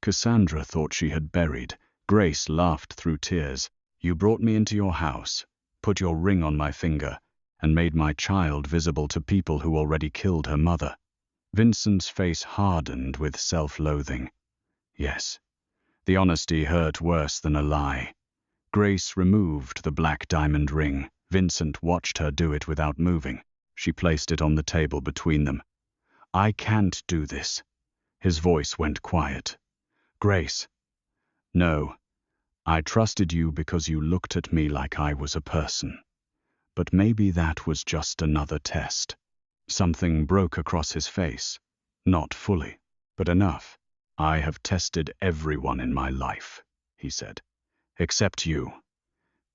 Cassandra thought she had buried. Grace laughed through tears. You brought me into your house, put your ring on my finger, and made my child visible to people who already killed her mother. Vincent's face hardened with self-loathing. Yes, the honesty hurt worse than a lie. Grace removed the black diamond ring. Vincent watched her do it without moving. She placed it on the table between them. "I can't do this." His voice went quiet. "Grace." "No. I trusted you because you looked at me like I was a person. But maybe that was just another test." Something broke across his face. Not fully, but enough. "I have tested everyone in my life," he said. "Except you."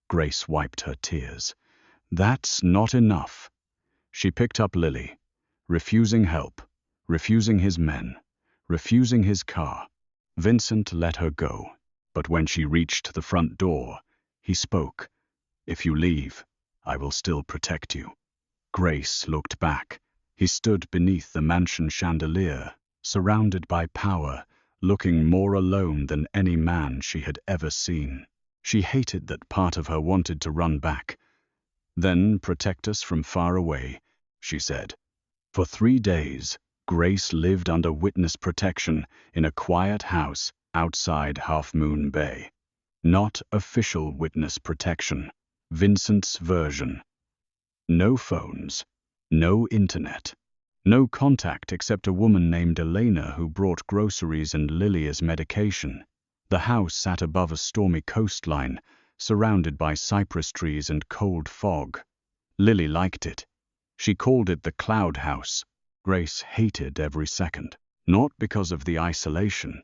Grace wiped her tears. "That's not enough." She picked up Lily, refusing help, refusing his men, refusing his car. Vincent let her go, but when she reached the front door, he spoke. "If you leave, I will still protect you." Grace looked back. He stood beneath the mansion chandelier, surrounded by power, looking more alone than any man she had ever seen. She hated that part of her wanted to run back. "Then protect us from far away," she said. For 3 days, Grace lived under witness protection in a quiet house outside Half Moon Bay. Not official witness protection, Vincent's version. No phones, no internet, no contact except a woman named Elena who brought groceries and Lily as medication. The house sat above a stormy coastline, surrounded by cypress trees and cold fog. Lily liked it. She called it the Cloud House. Grace hated every second, not because of the isolation,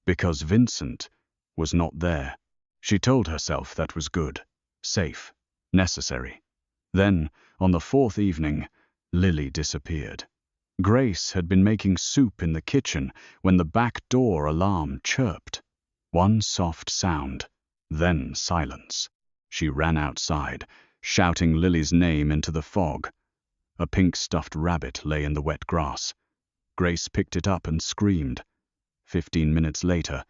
because Vincent was not there. She told herself that was good, safe, necessary. Then, on the 4th evening, Lily disappeared. Grace had been making soup in the kitchen when the back door alarm chirped. One soft sound, then silence. She ran outside, shouting Lily's name into the fog. A pink stuffed rabbit lay in the wet grass. Grace picked it up and screamed. 15 minutes later,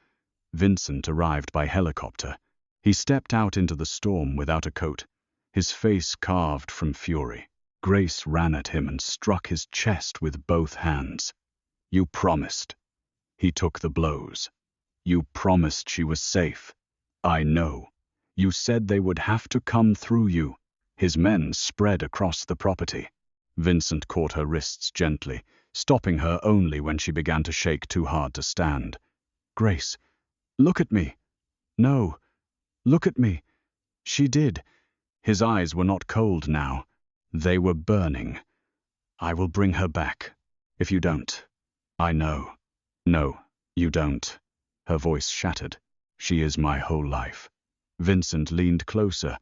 Vincent arrived by helicopter. He stepped out into the storm without a coat, his face carved from fury. Grace ran at him and struck his chest with both hands. "You promised." He took the blows. "You promised she was safe." "I know. You said they would have to come through you." His men spread across the property. Vincent caught her wrists gently, stopping her only when she began to shake too hard to stand. "Grace, look at me." "No, look at me." She did. His eyes were not cold now. They were burning. "I will bring her back. If you don't." "I know." "No, you don't." Her voice shattered. "She is my whole life." Vincent leaned closer.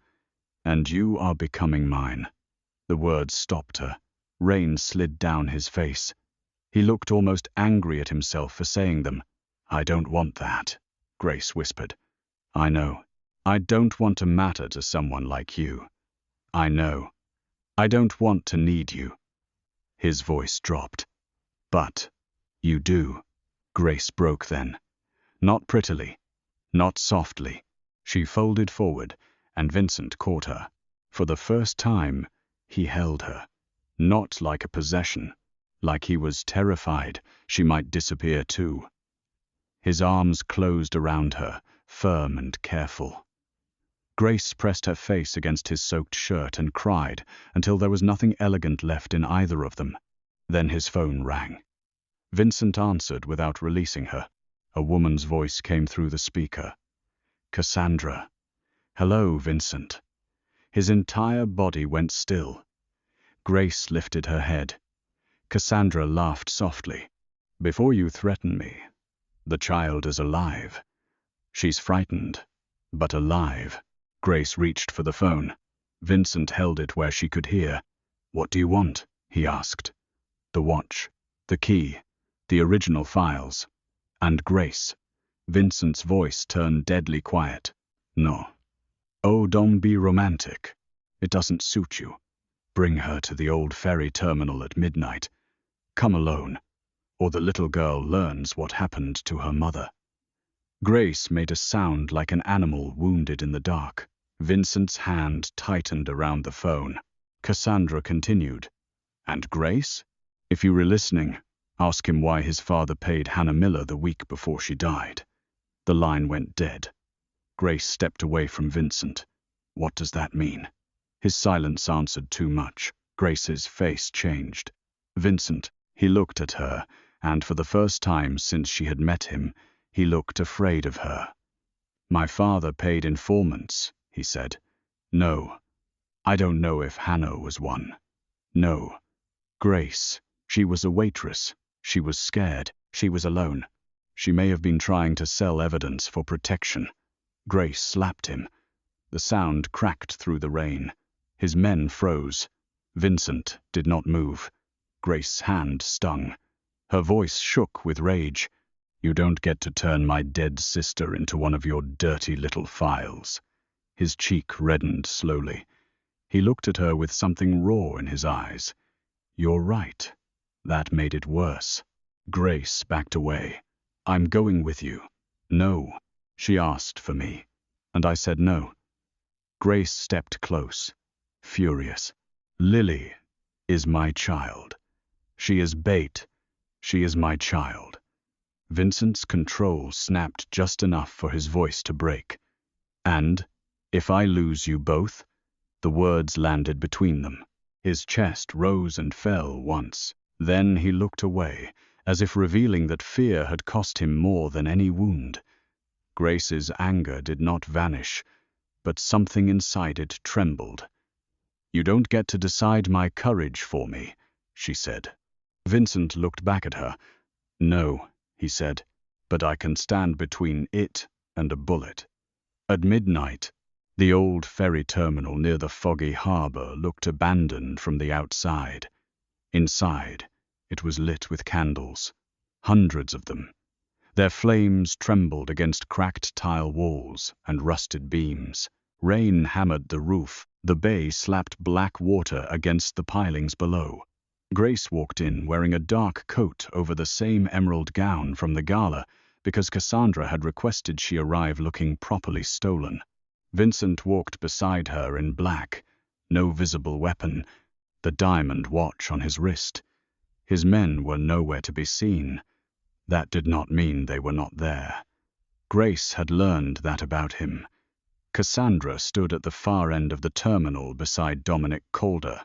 "And you are becoming mine." The words stopped her. Rain slid down his face. He looked almost angry at himself for saying them. "I don't want that," Grace whispered. "I know. I don't want to matter to someone like you. I know. I don't want to need you." His voice dropped. "But you do." Grace broke then. Not prettily, not softly. She folded forward, and Vincent caught her. For the first time, he held her. Not like a possession, like he was terrified she might disappear too. His arms closed around her, firm and careful. Grace pressed her face against his soaked shirt and cried until there was nothing elegant left in either of them. Then his phone rang. Vincent answered without releasing her. A woman's voice came through the speaker. "Cassandra." "Hello, Vincent." His entire body went still. Grace lifted her head. Cassandra laughed softly. "Before you threaten me, the child is alive. She's frightened, but alive." Grace reached for the phone. Vincent held it where she could hear. "What do you want?" he asked. "The watch, the key, the original files." "And Grace." Vincent's voice turned deadly quiet. "No." "Oh, don't be romantic. It doesn't suit you. Bring her to the old ferry terminal at midnight. Come alone, or the little girl learns what happened to her mother." Grace made a sound like an animal wounded in the dark. Vincent's hand tightened around the phone. Cassandra continued. "And Grace? If you were listening, Ask him why his father paid Hannah Miller the week before she died. The line went dead. Grace stepped away from Vincent. What does that mean? His silence answered too much. Grace's face changed. Vincent, he looked at her, and for the first time since she had met him, he looked afraid of her. My father paid informants, he said. No. I don't know if Hannah was one. No. Grace. She was a waitress. She was scared. She was alone. She may have been trying to sell evidence for protection. Grace slapped him. The sound cracked through the rain. His men froze. Vincent did not move. Grace's hand stung. Her voice shook with rage. You don't get to turn my dead sister into one of your dirty little files. His cheek reddened slowly. He looked at her with something raw in his eyes. You're right. That made it worse. Grace backed away. I'm going with you. No. She asked for me, and I said no. Grace stepped close, furious. Lily is my child. She is bait. She is my child. Vincent's control snapped just enough for his voice to break. And, if I lose you both, the words landed between them. His chest rose and fell once. Then he looked away, as if revealing that fear had cost him more than any wound. Grace's anger did not vanish, but something inside it trembled. You don't get to decide my courage for me, she said. Vincent looked back at her. No, he said, but I can stand between it and a bullet. At midnight, the old ferry terminal near the foggy harbor looked abandoned from the outside. Inside, it was lit with candles, hundreds of them. Their flames trembled against cracked tile walls and rusted beams. Rain hammered the roof. The bay slapped black water against the pilings below. Grace walked in wearing a dark coat over the same emerald gown from the gala because Cassandra had requested she arrive looking properly stolen. Vincent walked beside her in black, no visible weapon, the diamond watch on his wrist. His men were nowhere to be seen. That did not mean they were not there. Grace had learned that about him. Cassandra stood at the far end of the terminal beside Dominic Calder.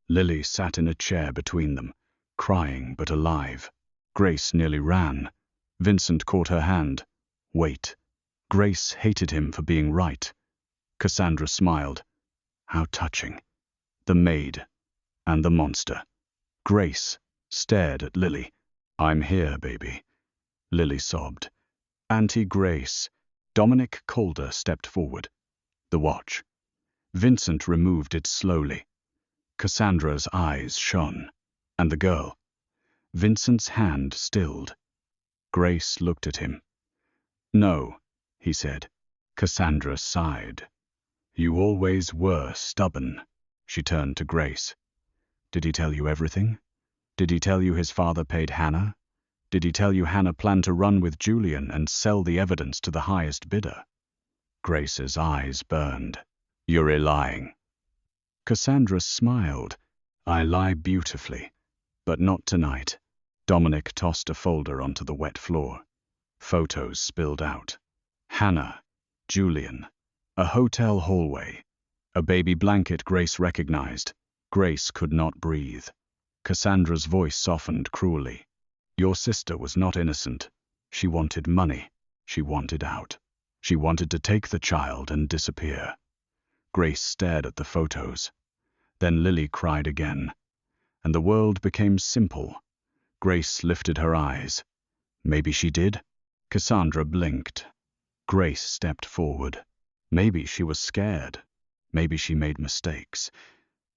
Lily sat in a chair between them, crying but alive. Grace nearly ran. Vincent caught her hand. Wait. Grace hated him for being right. Cassandra smiled. How touching. The maid and the monster. Grace stared at Lily. I'm here, baby. Lily sobbed. Auntie Grace. Dominic Calder stepped forward. The watch. Vincent removed it slowly. Cassandra's eyes shone. And the girl. Vincent's hand stilled. Grace looked at him. No, he said. Cassandra sighed. You always were stubborn. She turned to Grace. Did he tell you everything? Did he tell you his father paid Hannah? Did he tell you Hannah planned to run with Julian and sell the evidence to the highest bidder? Grace's eyes burned. You're lying. Cassandra smiled. I lie beautifully, but not tonight. Dominic tossed a folder onto the wet floor. Photos spilled out. Hannah, Julian, a hotel hallway, a baby blanket Grace recognized. Grace could not breathe. Cassandra's voice softened cruelly. Your sister was not innocent. She wanted money. She wanted out. She wanted to take the child and disappear. Grace stared at the photos. Then Lily cried again, and the world became simple. Grace lifted her eyes. Maybe she did? Cassandra blinked. Grace stepped forward. Maybe she was scared. Maybe she made mistakes.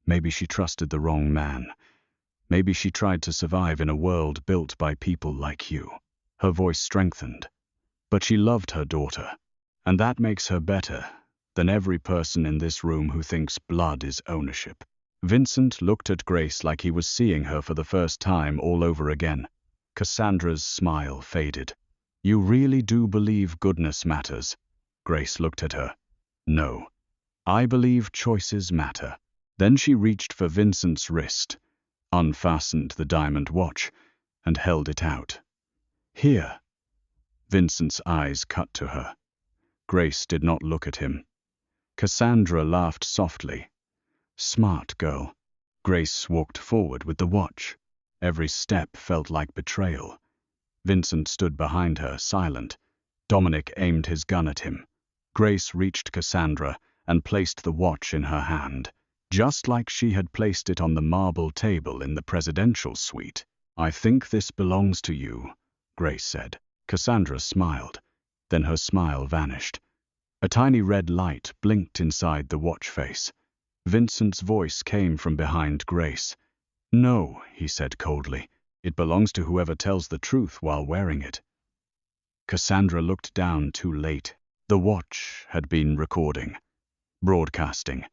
Maybe she trusted the wrong man. Maybe she tried to survive in a world built by people like you. Her voice strengthened. But she loved her daughter, and that makes her better than every person in this room who thinks blood is ownership. Vincent looked at Grace like he was seeing her for the first time all over again. Cassandra's smile faded. You really do believe goodness matters? Grace looked at her. No. I believe choices matter. Then she reached for Vincent's wrist, unfastened the diamond watch, and held it out. "Here." Vincent's eyes cut to her. Grace did not look at him. Cassandra laughed softly. "Smart girl." Grace walked forward with the watch. Every step felt like betrayal. Vincent stood behind her, silent. Dominic aimed his gun at him. Grace reached Cassandra and placed the watch in her hand, just like she had placed it on the marble table in the presidential suite. "I think this belongs to you," Grace said. Cassandra smiled. Then her smile vanished. A tiny red light blinked inside the watch face. Vincent's voice came from behind Grace. "No," he said coldly. "It belongs to whoever tells the truth while wearing it." Cassandra looked down too late. The watch had been recording, broadcasting,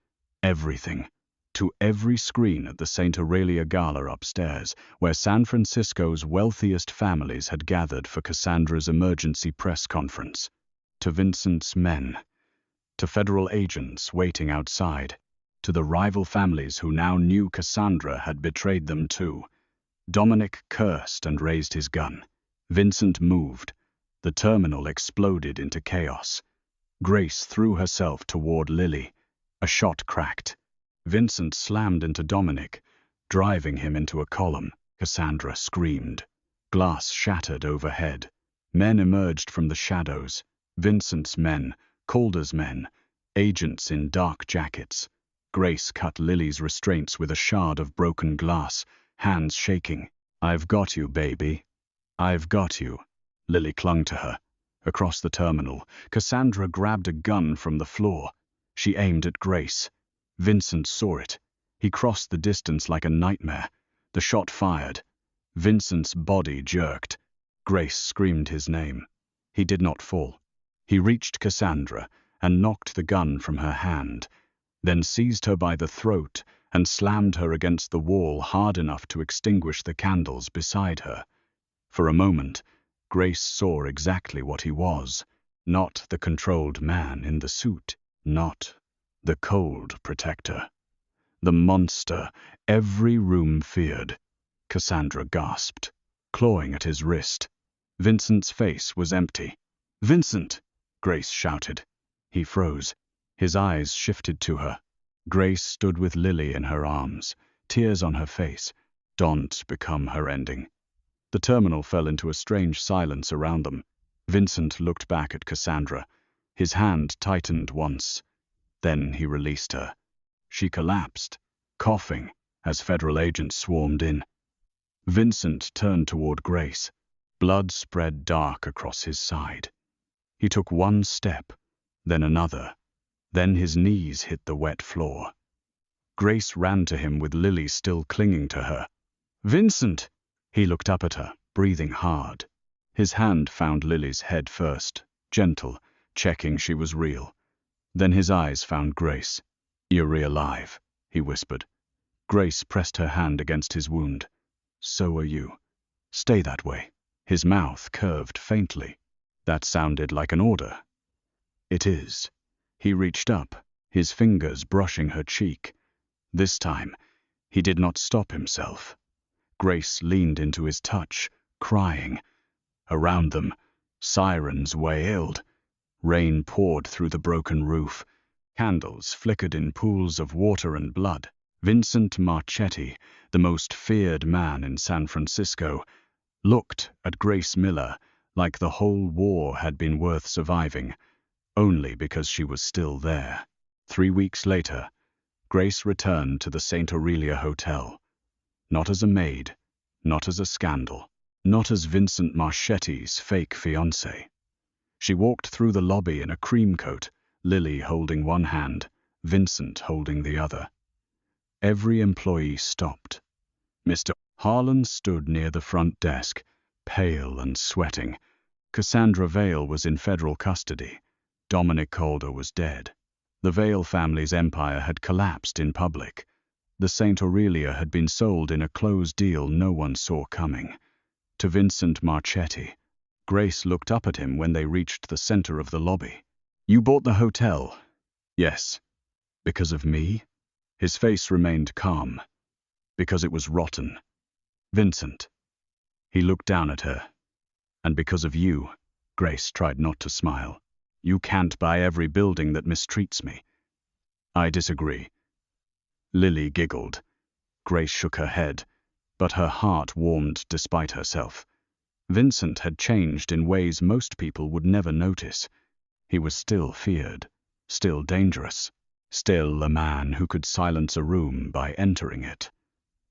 everything, to every screen at the St. Aurelia Gala upstairs, where San Francisco's wealthiest families had gathered for Cassandra's emergency press conference. To Vincent's men, to federal agents waiting outside, to the rival families who now knew Cassandra had betrayed them too. Dominic cursed and raised his gun. Vincent moved. The terminal exploded into chaos. Grace threw herself toward Lily. A shot cracked. Vincent slammed into Dominic, driving him into a column. Cassandra screamed. Glass shattered overhead. Men emerged from the shadows. Vincent's men, Calder's men, agents in dark jackets. Grace cut Lily's restraints with a shard of broken glass, hands shaking. "I've got you, baby. I've got you." Lily clung to her. Across the terminal, Cassandra grabbed a gun from the floor. She aimed at Grace. Vincent saw it. He crossed the distance like a nightmare. The shot fired. Vincent's body jerked. Grace screamed his name. He did not fall. He reached Cassandra and knocked the gun from her hand, then seized her by the throat and slammed her against the wall hard enough to extinguish the candles beside her. For a moment, Grace saw exactly what he was. Not the controlled man in the suit. Not the cold protector. The monster every room feared. Cassandra gasped, clawing at his wrist. Vincent's face was empty. "Vincent!" Grace shouted. He froze. His eyes shifted to her. Grace stood with Lily in her arms, tears on her face. Don't become her ending. The terminal fell into a strange silence around them. Vincent looked back at Cassandra. His hand tightened once. Then he released her. She collapsed, coughing, as federal agents swarmed in. Vincent turned toward Grace. Blood spread dark across his side. He took one step, then another. Then his knees hit the wet floor. Grace ran to him with Lily still clinging to her. "Vincent!" He looked up at her, breathing hard. His hand found Lily's head first, gentle, checking she was real. Then his eyes found Grace. "You're alive," he whispered. Grace pressed her hand against his wound. "So are you. Stay that way." His mouth curved faintly. That sounded like an order. "It is." He reached up, his fingers brushing her cheek. This time, he did not stop himself. Grace leaned into his touch, crying. Around them, sirens wailed. Rain poured through the broken roof. Candles flickered in pools of water and blood. Vincent Marchetti, the most feared man in San Francisco, looked at Grace Miller like the whole war had been worth surviving, only because she was still there. 3 weeks later, Grace returned to the St. Aurelia Hotel. Not as a maid, not as a scandal, not as Vincent Marchetti's fake fiancée. She walked through the lobby in a cream coat, Lily holding one hand, Vincent holding the other. Every employee stopped. Mr. Harlan stood near the front desk, pale and sweating. Cassandra Vale was in federal custody. Dominic Calder was dead. The Vale family's empire had collapsed in public. The St. Aurelia had been sold in a closed deal no one saw coming. To Vincent Marchetti, Grace looked up at him when they reached the center of the lobby. "You bought the hotel?" "Yes." "Because of me?" His face remained calm. "Because it was rotten." "Vincent." He looked down at her. And because of you, Grace tried not to smile. You can't buy every building that mistreats me. I disagree. Lily giggled. Grace shook her head, but her heart warmed despite herself. Vincent had changed in ways most people would never notice. He was still feared, still dangerous, still a man who could silence a room by entering it.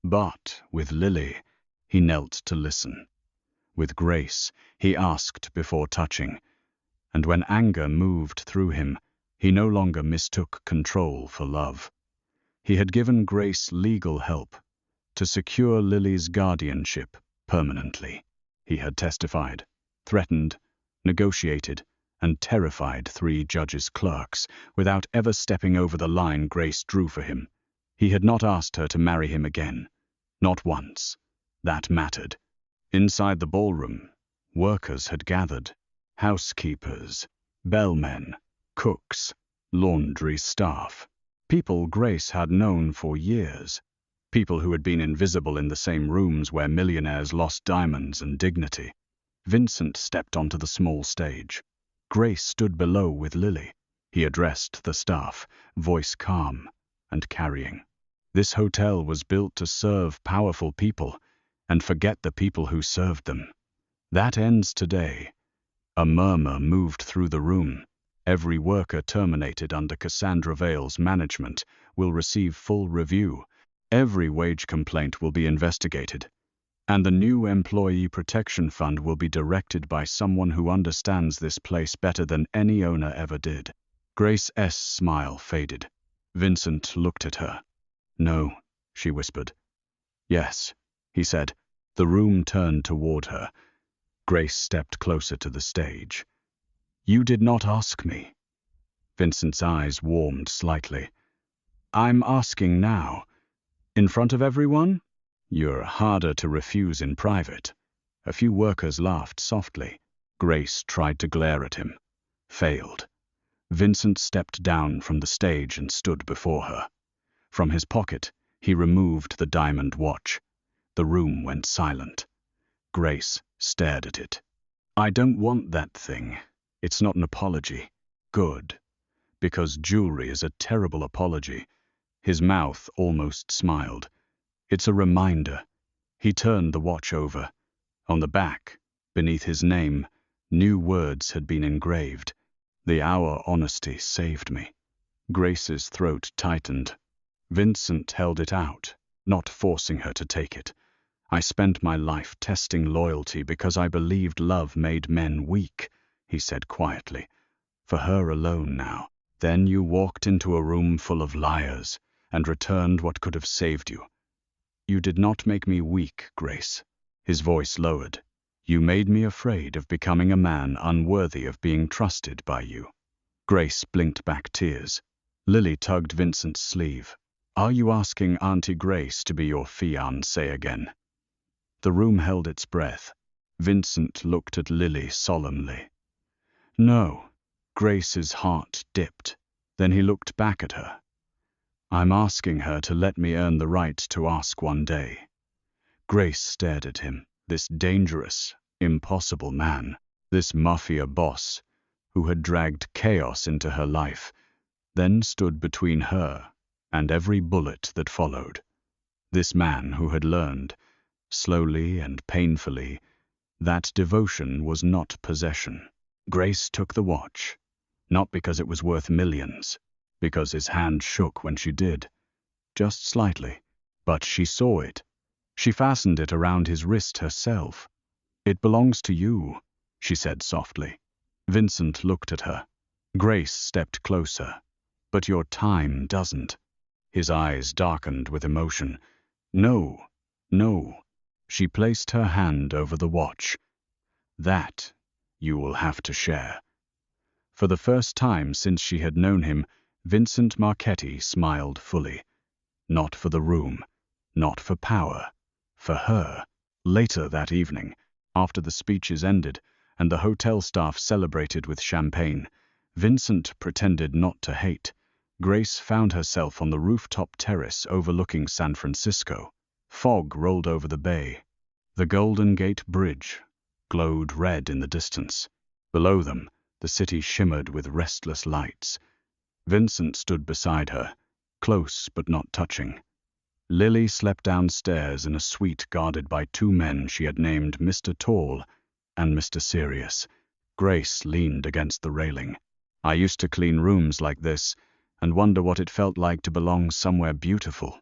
But with Lily, he knelt to listen. With Grace, he asked before touching. And when anger moved through him, he no longer mistook control for love. He had given Grace legal help to secure Lily's guardianship permanently. He had testified, threatened, negotiated, and terrified 3 judges' clerks without ever stepping over the line Grace drew for him. He had not asked her to marry him again. Not once. That mattered. Inside the ballroom, workers had gathered. Housekeepers, bellmen, cooks, laundry staff. People Grace had known for years. People who had been invisible in the same rooms where millionaires lost diamonds and dignity. Vincent stepped onto the small stage. Grace stood below with Lily. He addressed the staff, voice calm and carrying. This hotel was built to serve powerful people and forget the people who served them. That ends today. A murmur moved through the room. Every worker terminated under Cassandra Vale's management will receive full review. Every wage complaint will be investigated. And the new Employee Protection Fund will be directed by someone who understands this place better than any owner ever did. Grace's smile faded. Vincent looked at her. No, she whispered. Yes, he said. The room turned toward her. Grace stepped closer to the stage. You did not ask me. Vincent's eyes warmed slightly. I'm asking now. In front of everyone? You're harder to refuse in private. A few workers laughed softly. Grace tried to glare at him. Failed. Vincent stepped down from the stage and stood before her. From his pocket, he removed the diamond watch. The room went silent. Grace stared at it. I don't want that thing. It's not an apology. Good. Because jewelry is a terrible apology. His mouth almost smiled. It's a reminder. He turned the watch over. On the back, beneath his name, new words had been engraved. The hour honesty saved me. Grace's throat tightened. Vincent held it out, not forcing her to take it. I spent my life testing loyalty because I believed love made men weak, he said quietly. For her alone now. Then you walked into a room full of liars and returned what could have saved you. You did not make me weak, Grace. His voice lowered. You made me afraid of becoming a man unworthy of being trusted by you. Grace blinked back tears. Lily tugged Vincent's sleeve. Are you asking Auntie Grace to be your fiancée again? The room held its breath. Vincent looked at Lily solemnly. No. Grace's heart dipped. Then he looked back at her. I'm asking her to let me earn the right to ask one day. Grace stared at him, this dangerous, impossible man, this mafia boss, who had dragged chaos into her life, then stood between her and every bullet that followed. This man who had learned, slowly and painfully, that devotion was not possession. Grace took the watch, not because it was worth millions, because his hand shook when she did. Just slightly. But she saw it. She fastened it around his wrist herself. It belongs to you, she said softly. Vincent looked at her. Grace stepped closer. But your time doesn't. His eyes darkened with emotion. No, no. She placed her hand over the watch. That you will have to share. For the first time since she had known him, Vincent Marchetti smiled fully. Not for the room, not for power, for her. Later that evening, after the speeches ended and the hotel staff celebrated with champagne, Vincent pretended not to hate. Grace found herself on the rooftop terrace overlooking San Francisco. Fog rolled over the bay. The Golden Gate Bridge glowed red in the distance. Below them, the city shimmered with restless lights. Vincent stood beside her, close but not touching. Lily slept downstairs in a suite guarded by two men she had named Mr. Tall and Mr. Serious. Grace leaned against the railing. "I used to clean rooms like this and wonder what it felt like to belong somewhere beautiful."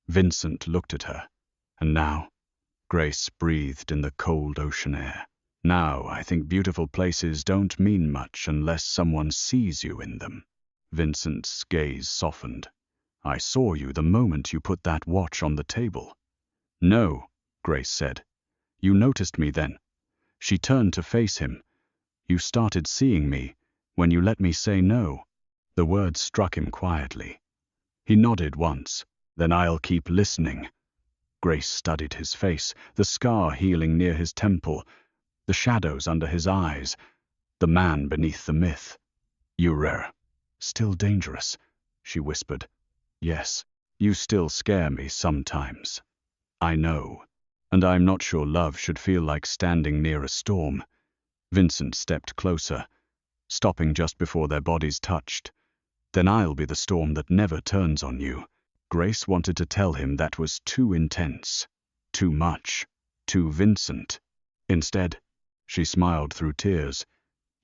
Vincent looked at her. "And now?" Grace breathed in the cold ocean air. "Now I think beautiful places don't mean much unless someone sees you in them." Vincent's gaze softened. "I saw you the moment you put that watch on the table." "No," Grace said. "You noticed me then." She turned to face him. "You started seeing me when you let me say no." The words struck him quietly. He nodded once. "Then I'll keep listening." Grace studied his face, the scar healing near his temple, the shadows under his eyes, the man beneath the myth. "You're still dangerous," she whispered. "Yes, you still scare me sometimes." "I know, and I'm not sure love should feel like standing near a storm." Vincent stepped closer, stopping just before their bodies touched. "Then I'll be the storm that never turns on you." Grace wanted to tell him that was too intense, too much, too Vincent. Instead, she smiled through tears.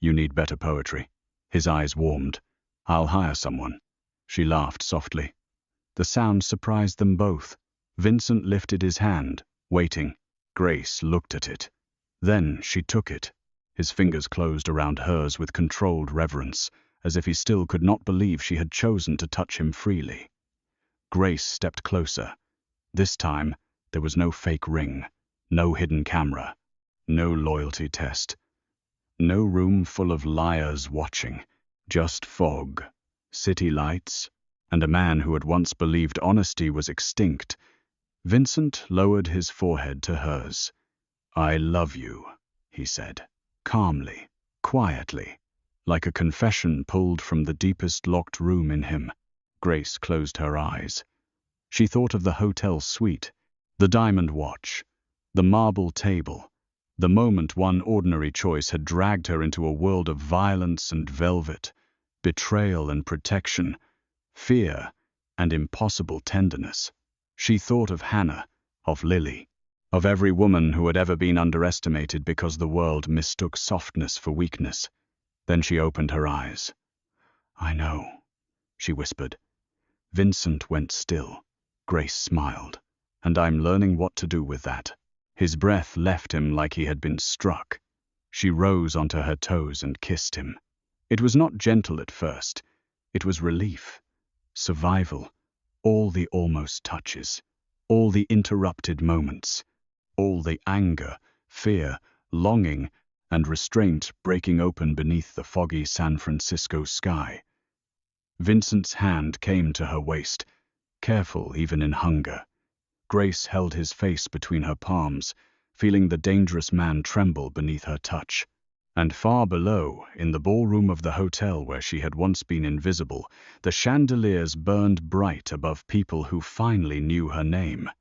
"You need better poetry." His eyes warmed. "I'll hire someone." She laughed softly. The sound surprised them both. Vincent lifted his hand, waiting. Grace looked at it. Then she took it. His fingers closed around hers with controlled reverence, as if he still could not believe she had chosen to touch him freely. Grace stepped closer. This time, there was no fake ring, no hidden camera, no loyalty test, no room full of liars watching, just fog, city lights, and a man who had once believed honesty was extinct. Vincent lowered his forehead to hers. "I love you," he said, calmly, quietly, like a confession pulled from the deepest locked room in him. Grace closed her eyes. She thought of the hotel suite, the diamond watch, the marble table, the moment one ordinary choice had dragged her into a world of violence and velvet, betrayal and protection, fear and impossible tenderness. She thought of Hannah, of Lily, of every woman who had ever been underestimated because the world mistook softness for weakness. Then she opened her eyes. "I know," she whispered. Vincent went still. Grace smiled. "And I'm learning what to do with that." His breath left him like he had been struck. She rose onto her toes and kissed him. It was not gentle at first. It was relief, survival, all the almost touches, all the interrupted moments, all the anger, fear, longing, and restraint breaking open beneath the foggy San Francisco sky. Vincent's hand came to her waist, careful even in hunger. Grace held his face between her palms, feeling the dangerous man tremble beneath her touch. And far below, in the ballroom of the hotel where she had once been invisible, the chandeliers burned bright above people who finally knew her name.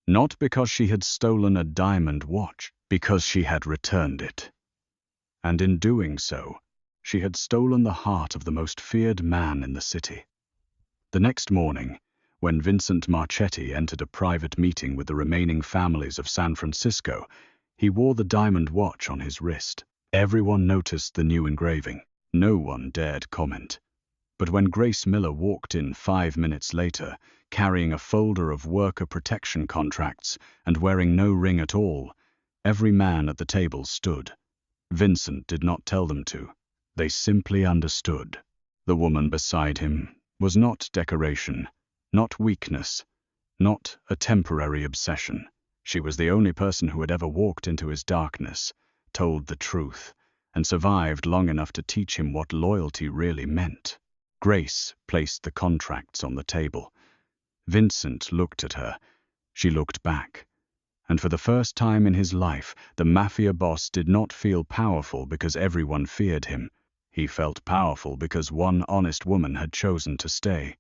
Not because she had stolen a diamond watch, because she had returned it. And in doing so, she had stolen the heart of the most feared man in the city. The next morning, when Vincent Marchetti entered a private meeting with the remaining families of San Francisco, he wore the diamond watch on his wrist. Everyone noticed the new engraving. No one dared comment. But when Grace Miller walked in 5 minutes later, carrying a folder of worker protection contracts and wearing no ring at all, every man at the table stood. Vincent did not tell them to. They simply understood. The woman beside him was not decoration, not weakness, not a temporary obsession. She was the only person who had ever walked into his darkness, told the truth, and survived long enough to teach him what loyalty really meant. Grace placed the contracts on the table. Vincent looked at her. She looked back. And for the first time in his life, the Mafia Boss did not feel powerful because everyone feared him. He felt powerful because one honest woman had chosen to stay.